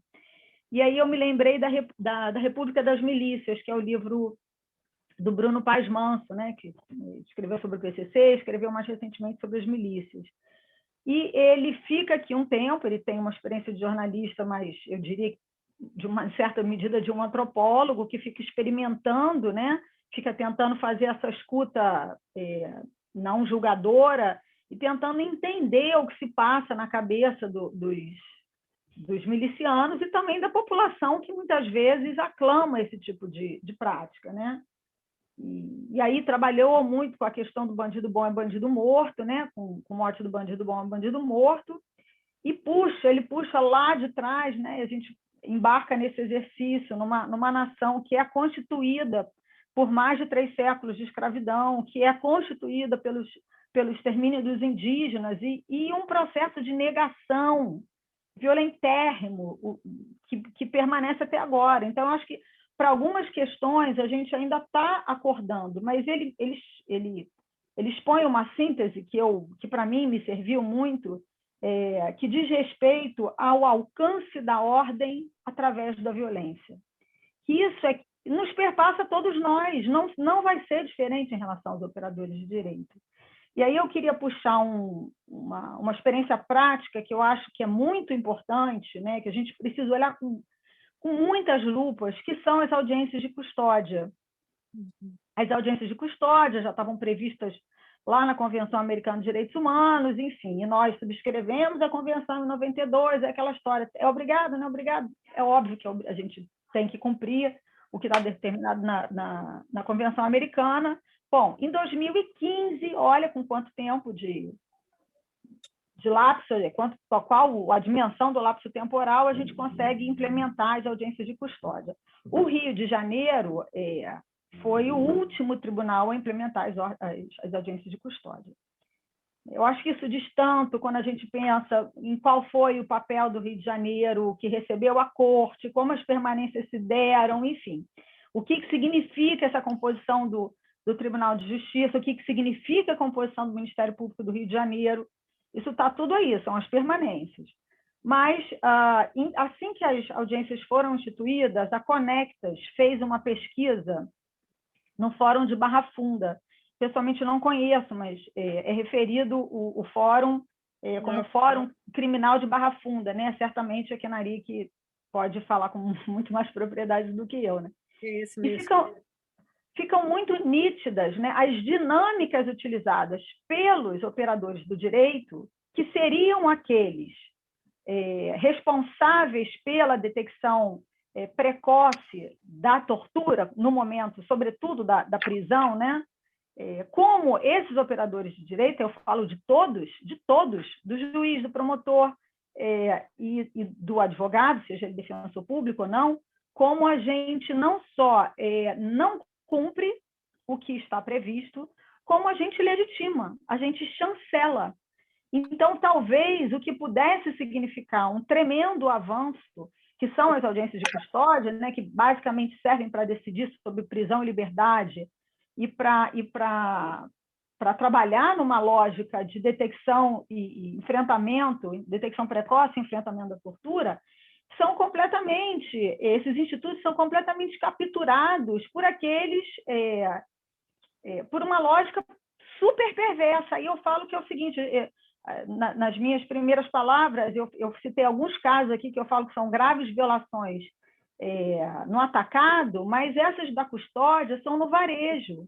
E aí eu me lembrei da República das Milícias, que é o livro do Bruno Paes Manso, né, que escreveu sobre o PCC, escreveu mais recentemente sobre as milícias. E ele fica aqui um tempo, ele tem uma experiência de jornalista, mas eu diria de uma certa medida de um antropólogo que fica experimentando, né, fica tentando fazer essa escuta não julgadora e tentando entender o que se passa na cabeça dos milicianos e também da população que muitas vezes aclama esse tipo de prática, né? E aí trabalhou muito com a questão do bandido bom é bandido morto, né? Com morte do bandido bom é bandido morto, e ele puxa lá de trás, né? A gente embarca nesse exercício numa nação que é constituída por mais de 3 séculos de escravidão, que é constituída pelo extermínio dos indígenas e um processo de negação violentérrimo que permanece até agora. Então, eu acho que para algumas questões a gente ainda está acordando, mas ele expõe uma síntese que para mim me serviu muito, que diz respeito ao alcance da ordem através da violência. Que isso nos perpassa todos nós, não vai ser diferente em relação aos operadores de direito. E aí eu queria puxar uma experiência prática que eu acho que é muito importante, né, que a gente precisa olhar com muitas lupas, que são as audiências de custódia. As audiências de custódia já estavam previstas lá na Convenção Americana de Direitos Humanos, enfim, e nós subscrevemos a Convenção em 92, é aquela história, é obrigado, não é obrigado? É óbvio que a gente tem que cumprir o que está determinado na Convenção Americana. Bom, em 2015, olha com quanto tempo de lapso, qual a dimensão do lapso temporal, a gente consegue implementar as audiências de custódia. O Rio de Janeiro foi o último tribunal a implementar as audiências de custódia. Eu acho que isso diz tanto quando a gente pensa em qual foi o papel do Rio de Janeiro, que recebeu a corte, como as permanências se deram, enfim. O que significa essa composição do Tribunal de Justiça, o que significa a composição do Ministério Público do Rio de Janeiro. Isso está tudo aí, são as permanências. Mas, assim que as audiências foram instituídas, a Conectas fez uma pesquisa no Fórum de Barra Funda. Pessoalmente não conheço, mas é referido o fórum como Fórum Criminal de Barra Funda, né? Certamente a Kenari que pode falar com muito mais propriedade do que eu, né? É isso mesmo. E ficam muito nítidas, né, as dinâmicas utilizadas pelos operadores do direito, que seriam aqueles responsáveis pela detecção precoce da tortura no momento, sobretudo da prisão, né? Como esses operadores de direito, eu falo de todos, do juiz, do promotor e do advogado, seja ele defensor público ou não, como a gente não só não cumpre o que está previsto, como a gente legitima, a gente chancela. Então, talvez o que pudesse significar um tremendo avanço, que são as audiências de custódia, né, que basicamente servem para decidir sobre prisão e liberdade e para trabalhar numa lógica de detecção e enfrentamento, detecção precoce e enfrentamento da tortura, esses institutos são completamente capturados por aqueles, por uma lógica super perversa. E eu falo que é o seguinte, nas minhas primeiras palavras, eu citei alguns casos aqui que eu falo que são graves violações no atacado, mas essas da custódia são no varejo.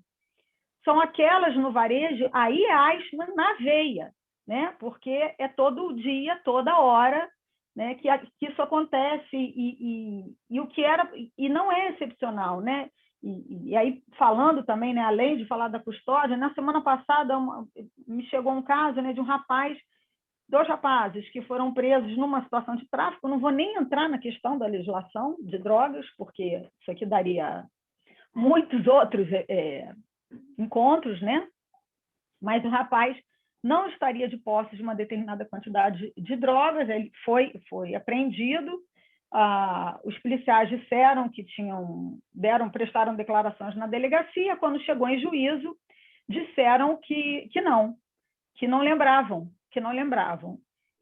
São aquelas no varejo, aí Eichmann na veia, né? Porque é todo dia, toda hora, né, que isso acontece, e o que era, e não é excepcional, né? E aí, falando também, né, além de falar da custódia, na semana passada me chegou um caso, né, de um rapaz, 2 rapazes que foram presos numa situação de tráfico. Não vou nem entrar na questão da legislação de drogas, porque isso aqui daria muitos outros encontros, né? Mas o rapaz não estaria de posse de uma determinada quantidade de drogas, ele foi apreendido. Os policiais disseram que prestaram declarações na delegacia. Quando chegou em juízo, disseram que não lembravam.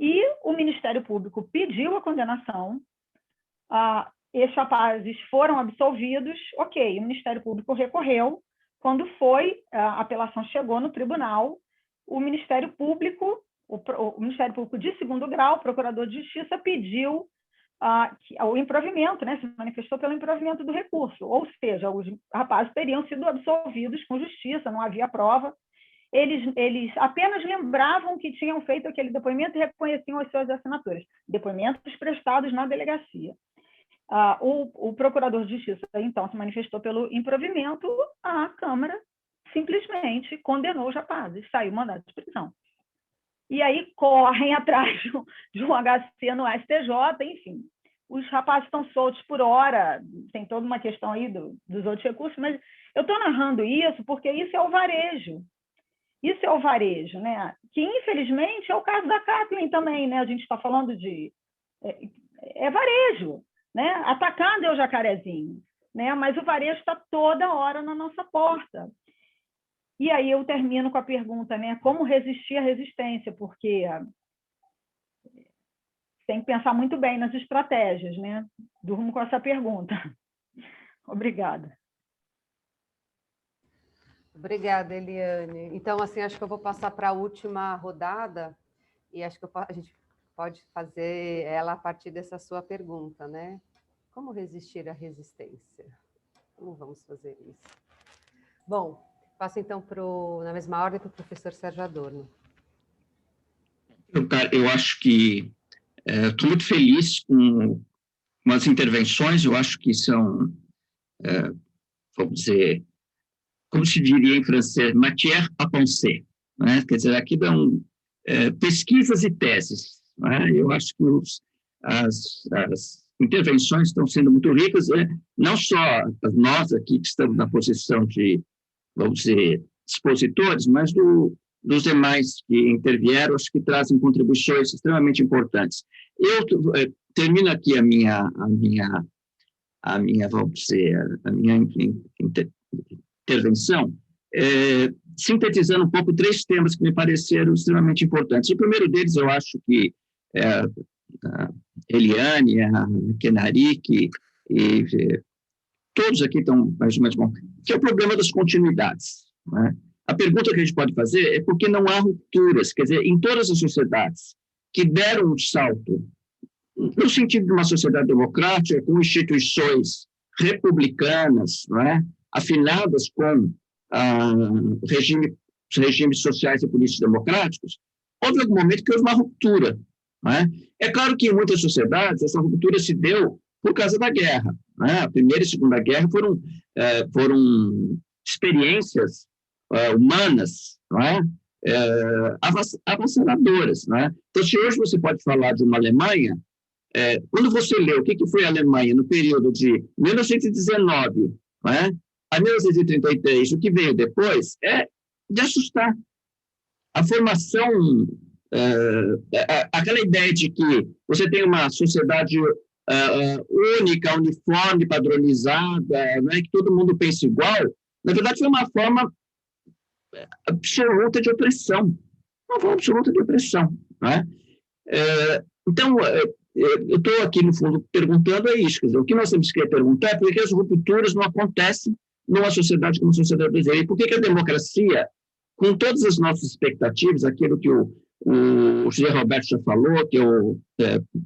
E o Ministério Público pediu a condenação, esses rapazes foram absolvidos, ok, o Ministério Público recorreu. Quando a apelação chegou no tribunal, o Ministério Público de segundo grau, o procurador de justiça, pediu o improvimento, né? Se manifestou pelo improvimento do recurso, ou seja, os rapazes teriam sido absolvidos com justiça, não havia prova. Eles apenas lembravam que tinham feito aquele depoimento e reconheciam as suas assinaturas, depoimentos prestados na delegacia. O procurador de justiça, então, se manifestou pelo improvimento, a Câmara simplesmente condenou os rapazes, saiu mandado de prisão. E aí correm atrás de um HC no STJ, enfim. Os rapazes estão soltos por hora, tem toda uma questão aí dos outros recursos, mas eu estou narrando isso porque isso é o varejo. Isso é o varejo, né? Que, infelizmente, é o caso da Kathleen também, né? A gente está falando de... varejo, né? Atacado é o jacarezinho, né? Mas o varejo está toda hora na nossa porta. E aí eu termino com a pergunta, né? Como resistir à resistência? Porque tem que pensar muito bem nas estratégias, né? Durmo com essa pergunta. Obrigada. Obrigada, Eliane. Então, assim, acho que eu vou passar para a última rodada e acho que a gente pode fazer ela a partir dessa sua pergunta, né? Como resistir à resistência? Como vamos fazer isso? Bom, passo então na mesma ordem para o professor Sérgio Adorno. Eu acho que estou muito feliz com as intervenções. Eu acho que são, vamos dizer, como se diria em francês, matière à penser, né? Quer dizer, aqui dão pesquisas e teses, né? Eu acho que as intervenções estão sendo muito ricas, né? Não só nós aqui que estamos na posição de, vamos dizer, expositores, mas dos demais que intervieram, acho que trazem contribuições extremamente importantes. Eu termino aqui a minha vamos dizer, a minha intervenção, sintetizando um pouco 3 temas que me pareceram extremamente importantes. O primeiro deles, eu acho que a Eliane, a Kenarik e todos aqui estão mais ou menos bom, que é o problema das continuidades, né? A pergunta que a gente pode fazer é por que não há rupturas, quer dizer, em todas as sociedades que deram um salto, no sentido de uma sociedade democrática, com instituições republicanas, não é? Afinadas com regimes sociais e políticos democráticos, houve algum momento que houve uma ruptura. Não é? É claro que em muitas sociedades essa ruptura se deu por causa da guerra. Não é? A Primeira e a Segunda Guerra foram experiências humanas, não é? Avassaladoras. Não é? Então, se hoje você pode falar de uma Alemanha Quando você lê o que foi a Alemanha no período de 1919, né, a 1933, o que veio depois, é de assustar. A formação, aquela ideia de que você tem uma sociedade única, uniforme, padronizada, né, que todo mundo pensa igual, na verdade foi uma forma absoluta de opressão. Uma forma absoluta de opressão. Né? Então, eu estou aqui, no fundo, perguntando isso. Quer dizer, o que nós temos que perguntar é por que as rupturas não acontecem numa sociedade como a sociedade brasileira. E por que a democracia, com todas as nossas expectativas, aquilo que o José Roberto já falou, que eu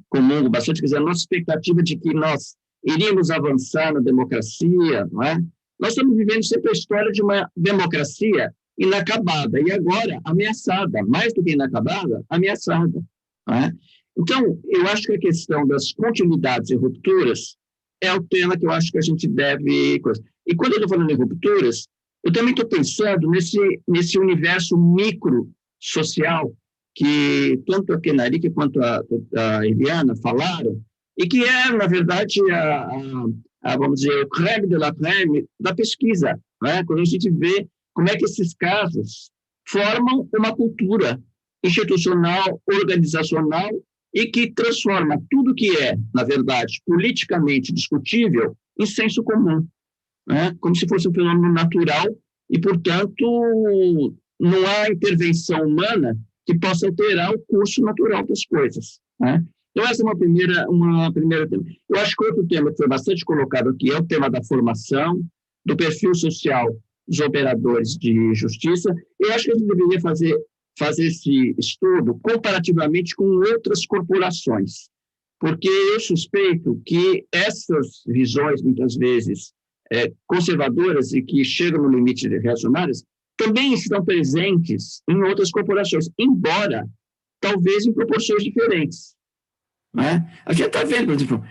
comungo bastante, quer dizer, a nossa expectativa de que nós iríamos avançar na democracia, não é? Nós estamos vivendo sempre a história de uma democracia inacabada, e agora ameaçada, mais do que inacabada, ameaçada. Não é? Então, eu acho que a questão das continuidades e rupturas é o tema que eu acho que a gente deve... E quando eu estou falando em rupturas, eu também estou pensando nesse universo micro-social que tanto a Kenarique quanto a Eliana falaram, e que é, na verdade, vamos dizer, o crème de la crème da pesquisa, né? Quando a gente vê como é que esses casos formam uma cultura institucional, organizacional, e que transforma tudo que é, na verdade, politicamente discutível em senso comum, né? Como se fosse um fenômeno natural e, portanto, não há intervenção humana que possa alterar o curso natural das coisas. Né? Então, essa é uma primeira tema. Eu acho que outro tema que foi bastante colocado aqui é o tema da formação, do perfil social dos operadores de justiça. Eu acho que a gente deveria fazer esse estudo comparativamente com outras corporações, porque eu suspeito que essas visões, muitas vezes, conservadoras e que chegam no limite de reacionárias, também estão presentes em outras corporações, embora talvez em proporções diferentes. Né? A gente está vendo, por exemplo,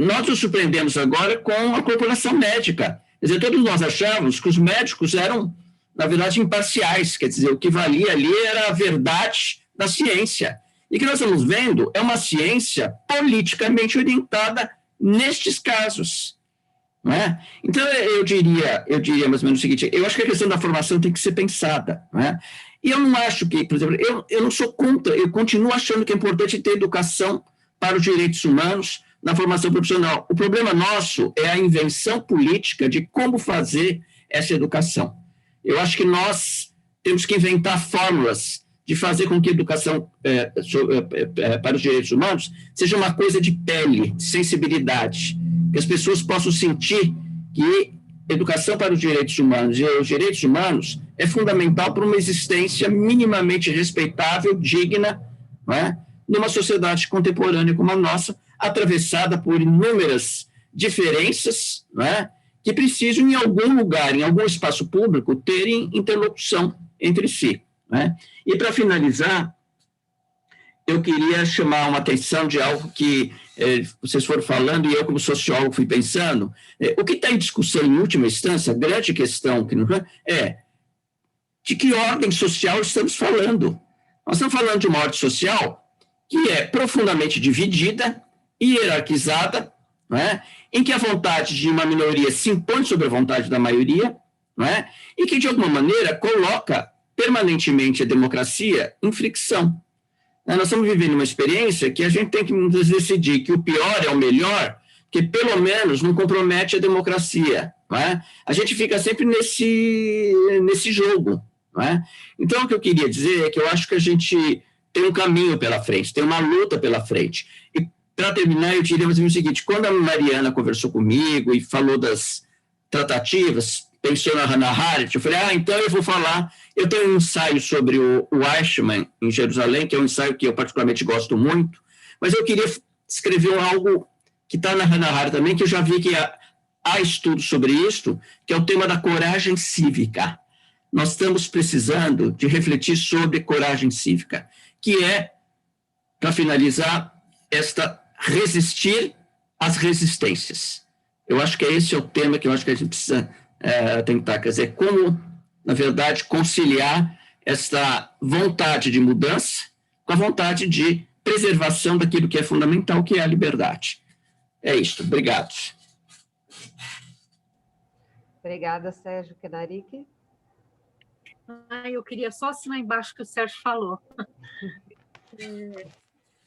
nós nos surpreendemos agora com a corporação médica. Quer dizer, todos nós achávamos que os médicos eram, na verdade, imparciais, quer dizer, o que valia ali era a verdade da ciência. E o que nós estamos vendo é uma ciência politicamente orientada nestes casos. Não é? Então, eu diria mais ou menos o seguinte, eu acho que a questão da formação tem que ser pensada. Não é? E eu não acho que, por exemplo, eu não sou contra, eu continuo achando que é importante ter educação para os direitos humanos na formação profissional. O problema nosso é a invenção política de como fazer essa educação. Eu acho que nós temos que inventar fórmulas de fazer com que a educação para os direitos humanos seja uma coisa de pele, de sensibilidade, que as pessoas possam sentir que educação para os direitos humanos e os direitos humanos é fundamental para uma existência minimamente respeitável, digna, não é? Numa sociedade contemporânea como a nossa, atravessada por inúmeras diferenças, não é? Que precisam, em algum lugar, em algum espaço público, terem interlocução entre si. Né? E, para finalizar, eu queria chamar uma atenção de algo que vocês foram falando e eu, como sociólogo, fui pensando. O que está em discussão, em última instância, a grande questão que é de que ordem social estamos falando. Nós estamos falando de uma ordem social que é profundamente dividida, hierarquizada, né? Em que a vontade de uma minoria se impõe sobre a vontade da maioria, né? E que, de alguma maneira, coloca permanentemente a democracia em fricção. Nós estamos vivendo uma experiência que a gente tem que decidir que o pior é o melhor, que pelo menos não compromete a democracia. Não é? A gente fica sempre nesse jogo. Não é? Então, o que eu queria dizer é que eu acho que a gente tem um caminho pela frente, tem uma luta pela frente. E, para terminar, eu diria o seguinte, quando a Mariana conversou comigo e falou das tratativas, pensou na Hannah Arendt, eu falei, então eu vou falar, eu tenho um ensaio sobre o Eichmann em Jerusalém, que é um ensaio que eu particularmente gosto muito, mas eu queria escrever algo que está na Hannah Arendt também, que eu já vi que há estudos sobre isso, que é o tema da coragem cívica. Nós estamos precisando de refletir sobre coragem cívica, que é, para finalizar, resistir às resistências. Eu acho que esse é o tema que eu acho que a gente precisa tentar, quer dizer, como, na verdade, conciliar essa vontade de mudança com a vontade de preservação daquilo que é fundamental, que é a liberdade. É isso. Obrigado. Obrigada, Sérgio Kenarick. Eu queria só assinar embaixo o que o Sérgio falou.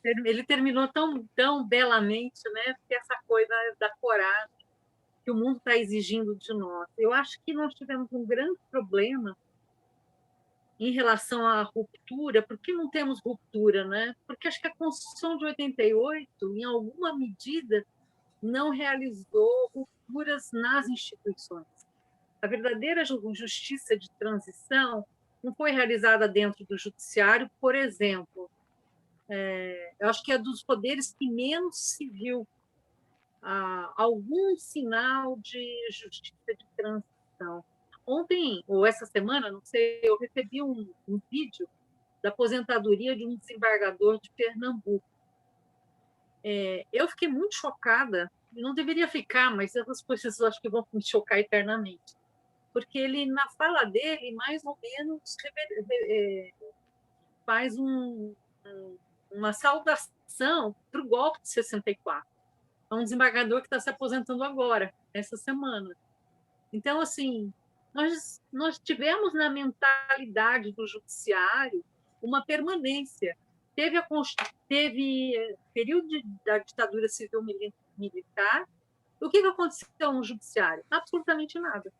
Ele terminou tão belamente, né? Porque essa coisa da coragem que o mundo está exigindo de nós. Eu acho que nós tivemos um grande problema em relação à ruptura. Por que não temos ruptura, né? Porque acho que a Constituição de 88, em alguma medida, não realizou rupturas nas instituições. A verdadeira justiça de transição não foi realizada dentro do judiciário, por exemplo. Eu acho que é dos poderes que menos se viu algum sinal de justiça de transição. Ontem, ou essa semana, não sei, eu recebi um vídeo da aposentadoria de um desembargador de Pernambuco. Eu fiquei muito chocada, não deveria ficar, mas essas coisas eu acho que vão me chocar eternamente, porque ele, na fala dele, mais ou menos faz uma saudação para o golpe de 64. É um desembargador que está se aposentando agora, essa semana. Então, assim, nós tivemos na mentalidade do judiciário uma permanência. Teve período da ditadura civil militar. O que aconteceu no judiciário? Absolutamente nada.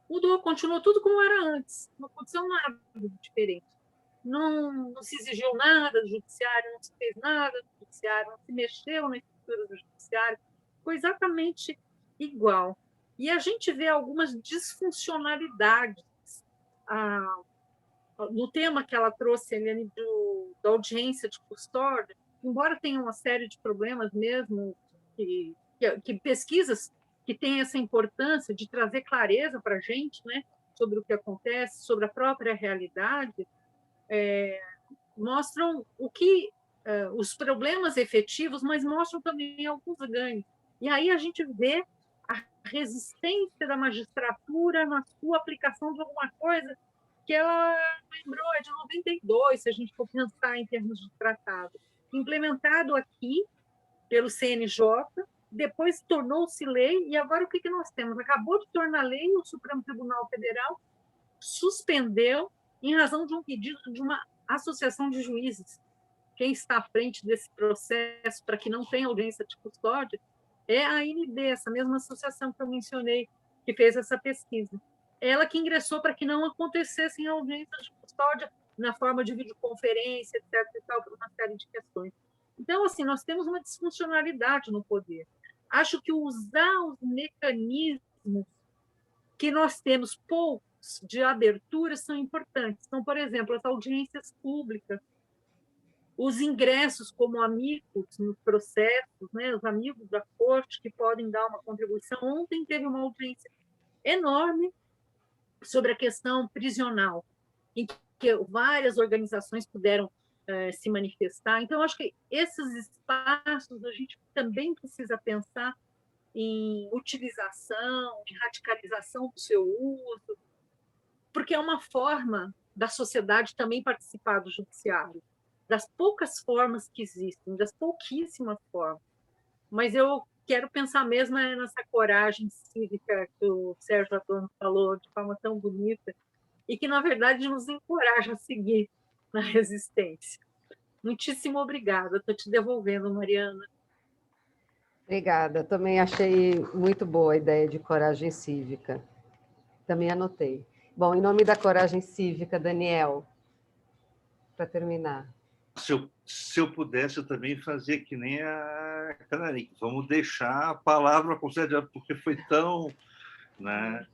Mudou, continuou tudo como era antes. Não aconteceu nada diferente. Não se exigiu nada do judiciário, não se fez nada do judiciário, não se mexeu na estrutura do judiciário. Foi exatamente igual. E a gente vê algumas disfuncionalidades no tema que ela trouxe, Eliane, da audiência de custódia, embora tenha uma série de problemas mesmo, que pesquisas que têm essa importância de trazer clareza para a gente, né, sobre o que acontece, sobre a própria realidade, mostram os problemas efetivos, mas mostram também alguns ganhos. E aí a gente vê a resistência da magistratura na sua aplicação de alguma coisa que ela lembrou, é de 92, se a gente for pensar em termos de tratado, implementado aqui pelo CNJ, depois tornou-se lei, e agora o que nós temos? Acabou de tornar lei, o Supremo Tribunal Federal suspendeu em razão de um pedido de uma associação de juízes. Quem está à frente desse processo para que não tenha audiência de custódia é a ANB, essa mesma associação que eu mencionei, que fez essa pesquisa. Ela que ingressou para que não acontecessem audiências de custódia na forma de videoconferência, etc., e tal, por uma série de questões. Então, assim, nós temos uma disfuncionalidade no poder. Acho que usar os mecanismos que nós temos poucos de abertura são importantes. Então, por exemplo, as audiências públicas, os ingressos como amigos nos processos, né, os amigos da corte que podem dar uma contribuição. Ontem teve uma audiência enorme sobre a questão prisional, em que várias organizações puderam se manifestar. Então, acho que esses espaços a gente também precisa pensar em utilização, em radicalização do seu uso, porque é uma forma da sociedade também participar do judiciário, das poucas formas que existem, das pouquíssimas formas. Mas eu quero pensar mesmo nessa coragem cívica que o Sérgio Adorno falou de forma tão bonita e que, na verdade, nos encoraja a seguir na resistência. Muitíssimo obrigada. Estou te devolvendo, Mariana. Obrigada. Também achei muito boa a ideia de coragem cívica. Também anotei. Bom, em nome da coragem cívica, Daniel, para terminar. Se eu pudesse, eu também fazia que nem a Canarica. Vamos deixar a palavra concedida, porque foi tão... Né?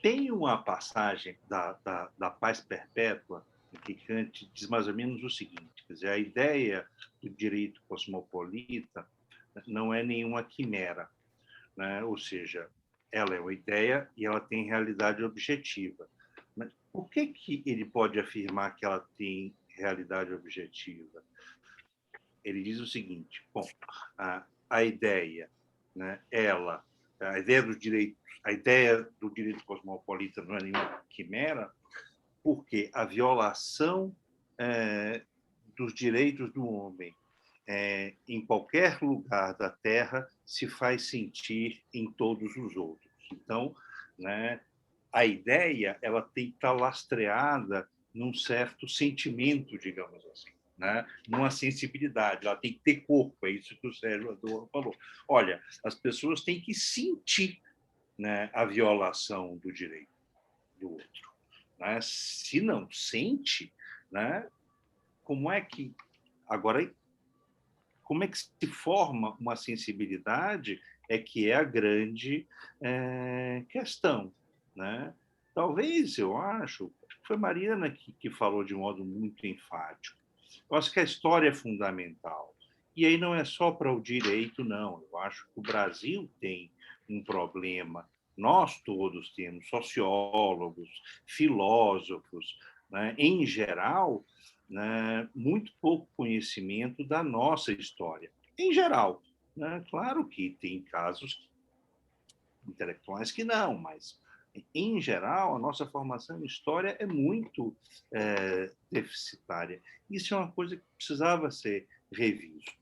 Tem uma passagem da paz perpétua que Kant diz mais ou menos o seguinte, quer dizer, a ideia do direito cosmopolita não é nenhuma quimera, né? Ou seja, ela é uma ideia e ela tem realidade objetiva. Mas por que ele pode afirmar que ela tem realidade objetiva? Ele diz o seguinte: bom, a ideia, né, a ideia do direito cosmopolita não é nenhuma quimera, porque a violação dos direitos do homem em qualquer lugar da Terra se faz sentir em todos os outros. Então, né, a ideia ela tem que estar lastreada num certo sentimento, digamos assim, né? Numa sensibilidade, ela tem que ter corpo, é isso que o Sérgio Adorno falou. Olha, as pessoas têm que sentir, né, a violação do direito do outro, né? Se não sente, né, como é que se forma uma sensibilidade que é a grande questão, né? Talvez, eu acho que foi Mariana que falou de modo muito enfático. Eu acho que a história é fundamental. E aí não é só para o direito, não. Eu acho que o Brasil tem um problema. Nós todos temos, sociólogos, filósofos, né? Em geral, né, muito pouco conhecimento da nossa história. Em geral, né? Claro que tem casos intelectuais que não, mas, em geral, a nossa formação em história é muito deficitária. Isso é uma coisa que precisava ser revisto,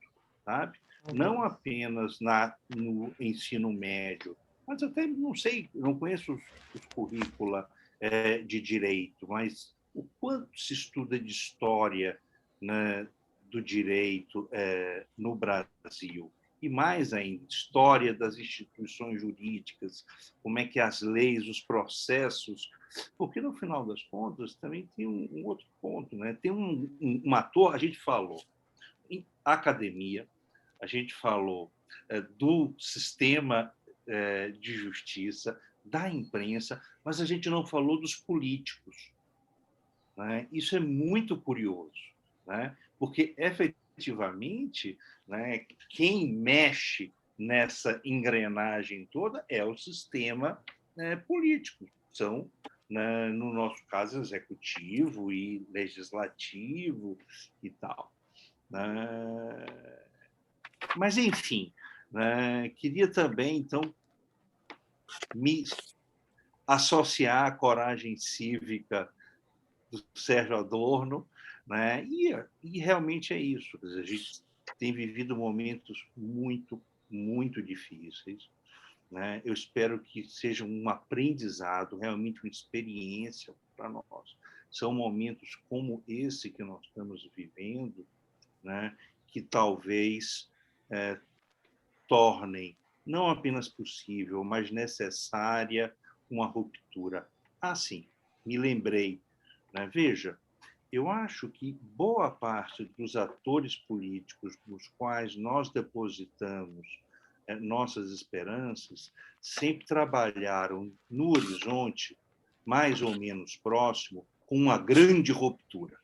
sabe? Não apenas no ensino médio, mas até, não sei, não conheço os currícula de direito, mas o quanto se estuda de história, né, do direito no Brasil. E mais ainda, história das instituições jurídicas, como é que as leis, os processos... Porque, no final das contas, também tem um outro ponto, né? Tem um ator, a gente falou em academia, a gente falou do sistema de justiça, da imprensa, mas a gente não falou dos políticos, né? Isso é muito curioso, né? Porque, efetivamente, né, quem mexe nessa engrenagem toda é o sistema político. São, né, no nosso caso, executivo e legislativo e tal. Mas, enfim, né, queria também, então, me associar à coragem cívica do Sérgio Adorno, né? E realmente é isso. Quer dizer, a gente tem vivido momentos muito, muito difíceis, né? Eu espero que seja um aprendizado, realmente uma experiência para nós. São momentos como esse que nós estamos vivendo, né, que talvez tornem não apenas possível, mas necessária uma ruptura. Sim, me lembrei, né? Veja, eu acho que boa parte dos atores políticos nos quais nós depositamos nossas esperanças sempre trabalharam no horizonte, mais ou menos próximo, com uma grande ruptura.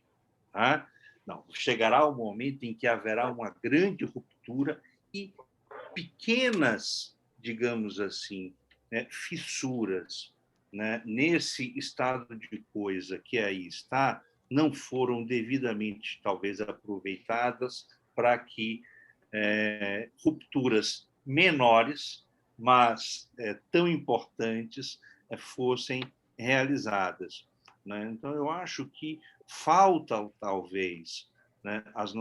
Tá? Não, chegará o momento em que haverá uma grande ruptura e pequenas, digamos assim, fissuras, né, nesse estado de coisa que aí está, não foram devidamente, talvez, aproveitadas para que rupturas menores, mas tão importantes, fossem realizadas, né? Então, eu acho que falta, talvez, né, aos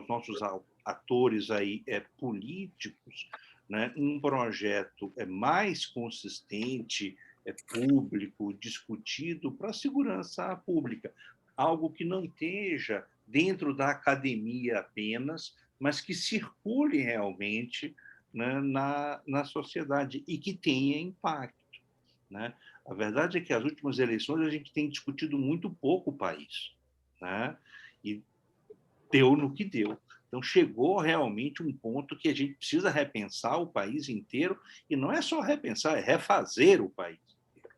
nossos atores aí, políticos, né, um projeto mais consistente, público, discutido para a segurança pública. Algo que não esteja dentro da academia apenas, mas que circule realmente, né, na sociedade e que tenha impacto, né? A verdade é que as últimas eleições a gente tem discutido muito pouco o país, né? E deu no que deu. Então, chegou realmente um ponto que a gente precisa repensar o país inteiro, e não é só repensar, é refazer o país inteiro,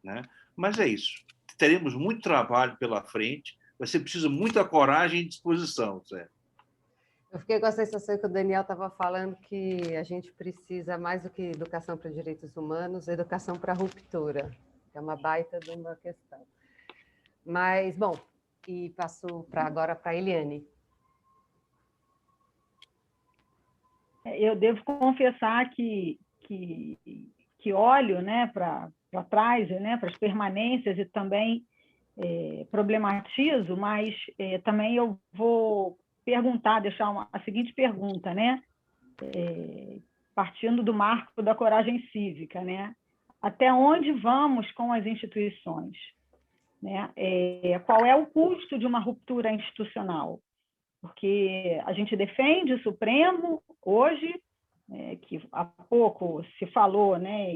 né? Mas é isso. Teremos muito trabalho pela frente, vai ser preciso muita coragem e disposição, Zé. Eu fiquei com a sensação que o Daniel estava falando que a gente precisa, mais do que educação para direitos humanos, educação para ruptura, que é uma baita de uma questão. Mas, bom, e passo agora para a Eliane. Eu devo confessar que olho, né, para trás, né, para as permanências, e também problematizo, mas também eu vou deixar a seguinte pergunta, né? Partindo do marco da coragem cívica, né? Até onde vamos com as instituições? Né? Qual é o custo de uma ruptura institucional? Porque a gente defende o Supremo hoje, que há pouco se falou, né,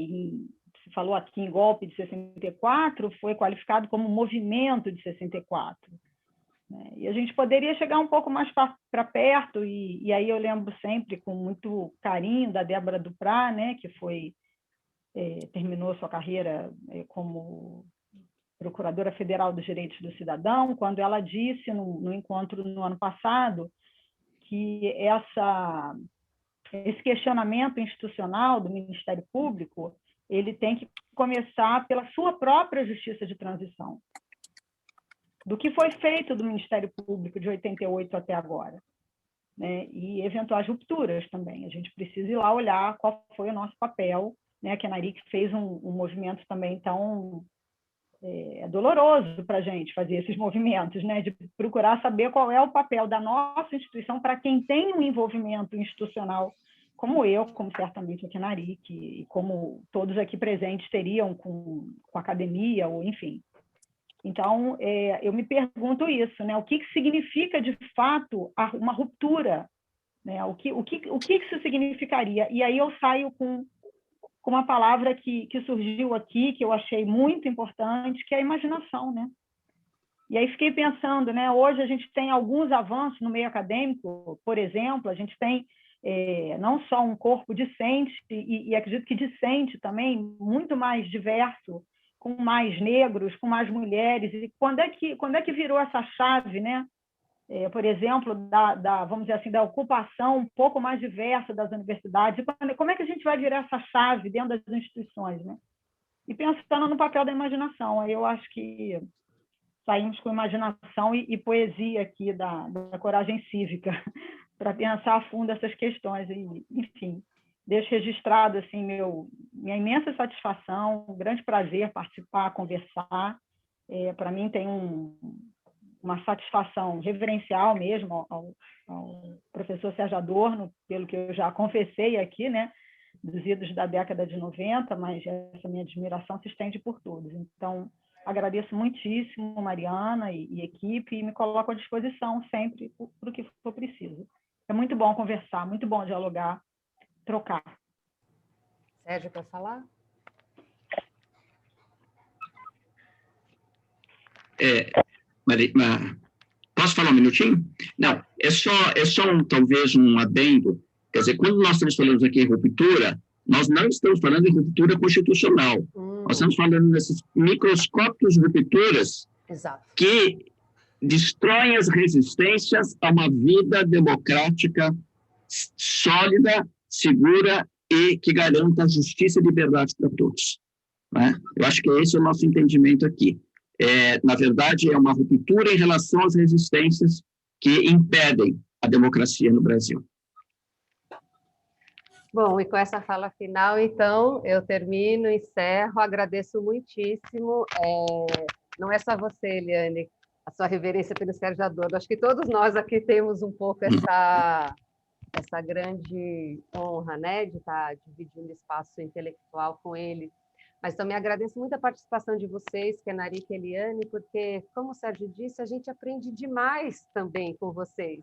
se falou aqui em golpe de 64, foi qualificado como movimento de 64. Né? E a gente poderia chegar um pouco mais para perto, e aí eu lembro sempre com muito carinho da Débora Duprá, né, que terminou sua carreira como Procuradora Federal dos Direitos do Cidadão, quando ela disse, no encontro no ano passado, que esse questionamento institucional do Ministério Público, ele tem que começar pela sua própria justiça de transição, do que foi feito do Ministério Público de 88 até agora, né? E eventuais rupturas também. A gente precisa ir lá olhar qual foi o nosso papel, né? Que a NARIC fez um movimento também tão doloroso para a gente fazer esses movimentos, né? De procurar saber qual é o papel da nossa instituição para quem tem um envolvimento institucional, como eu, como certamente aqui na NARIC, e como todos aqui presentes teriam com a academia, ou enfim. Então, eu me pergunto isso, né? O que significa, de fato, uma ruptura? Né? O que isso significaria? E aí eu saio com uma palavra que surgiu aqui, que eu achei muito importante, que é a imaginação, né? E aí fiquei pensando, né? Hoje a gente tem alguns avanços no meio acadêmico, por exemplo, a gente tem não só um corpo discente, e acredito que discente também, muito mais diverso, com mais negros, com mais mulheres. E quando é que virou essa chave, né? Por exemplo, vamos dizer assim, da ocupação um pouco mais diversa das universidades? E como é que a gente vai virar essa chave dentro das instituições, né? E pensando no papel da imaginação, aí eu acho que saímos com imaginação e poesia aqui da coragem cívica para pensar a fundo essas questões. E, enfim, deixo registrado assim, minha imensa satisfação, um grande prazer participar, conversar. Para mim tem uma satisfação reverencial mesmo ao professor Sérgio Adorno, pelo que eu já confessei aqui, né, dos idos da década de 90, mas essa minha admiração se estende por todos. Então, agradeço muitíssimo, Mariana e equipe, e me coloco à disposição sempre para o que for preciso. É muito bom conversar, muito bom dialogar, trocar. Sérgio, quer falar? Posso falar um minutinho? Não, é só talvez um adendo. Quer dizer, quando nós estamos falando aqui em ruptura, nós não estamos falando em ruptura constitucional. Nós estamos falando desses microscópicos rupturas que destroem as resistências a uma vida democrática sólida, segura e que garanta a justiça e liberdade para todos. Né? Eu acho que esse é o nosso entendimento aqui. Na verdade, é uma ruptura em relação às resistências que impedem a democracia no Brasil. Bom, e com essa fala final, então, eu termino, encerro, agradeço muitíssimo. Não é só você, Eliane, a sua reverência pelo Sérgio Adorno. Acho que todos nós aqui temos um pouco essa grande honra, né, de estar dividindo espaço intelectual com ele. Mas também agradeço muito a participação de vocês, que é NARIC e Eliane, porque, como o Sérgio disse, a gente aprende demais também com vocês.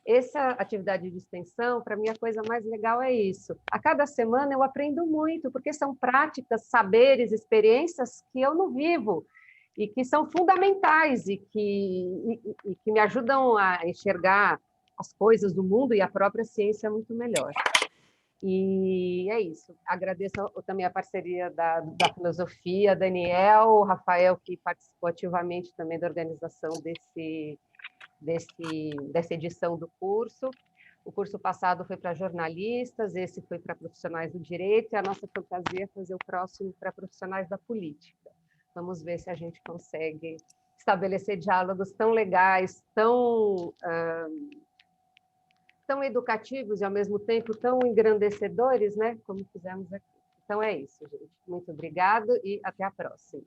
Essa atividade de extensão, para mim, a coisa mais legal é isso. A cada semana eu aprendo muito, porque são práticas, saberes, experiências que eu não vivo e que são fundamentais e que me ajudam a enxergar as coisas do mundo e a própria ciência muito melhor. E é isso. Agradeço também a parceria da filosofia, Daniel, o Rafael, que participou ativamente também da organização dessa edição do curso. O curso passado foi para jornalistas, esse foi para profissionais do direito, e a nossa fantasia é fazer o próximo para profissionais da política. Vamos ver se a gente consegue estabelecer diálogos tão legais, tão educativos e, ao mesmo tempo, tão engrandecedores, né, como fizemos aqui. Então, é isso, gente. Muito obrigado e até a próxima.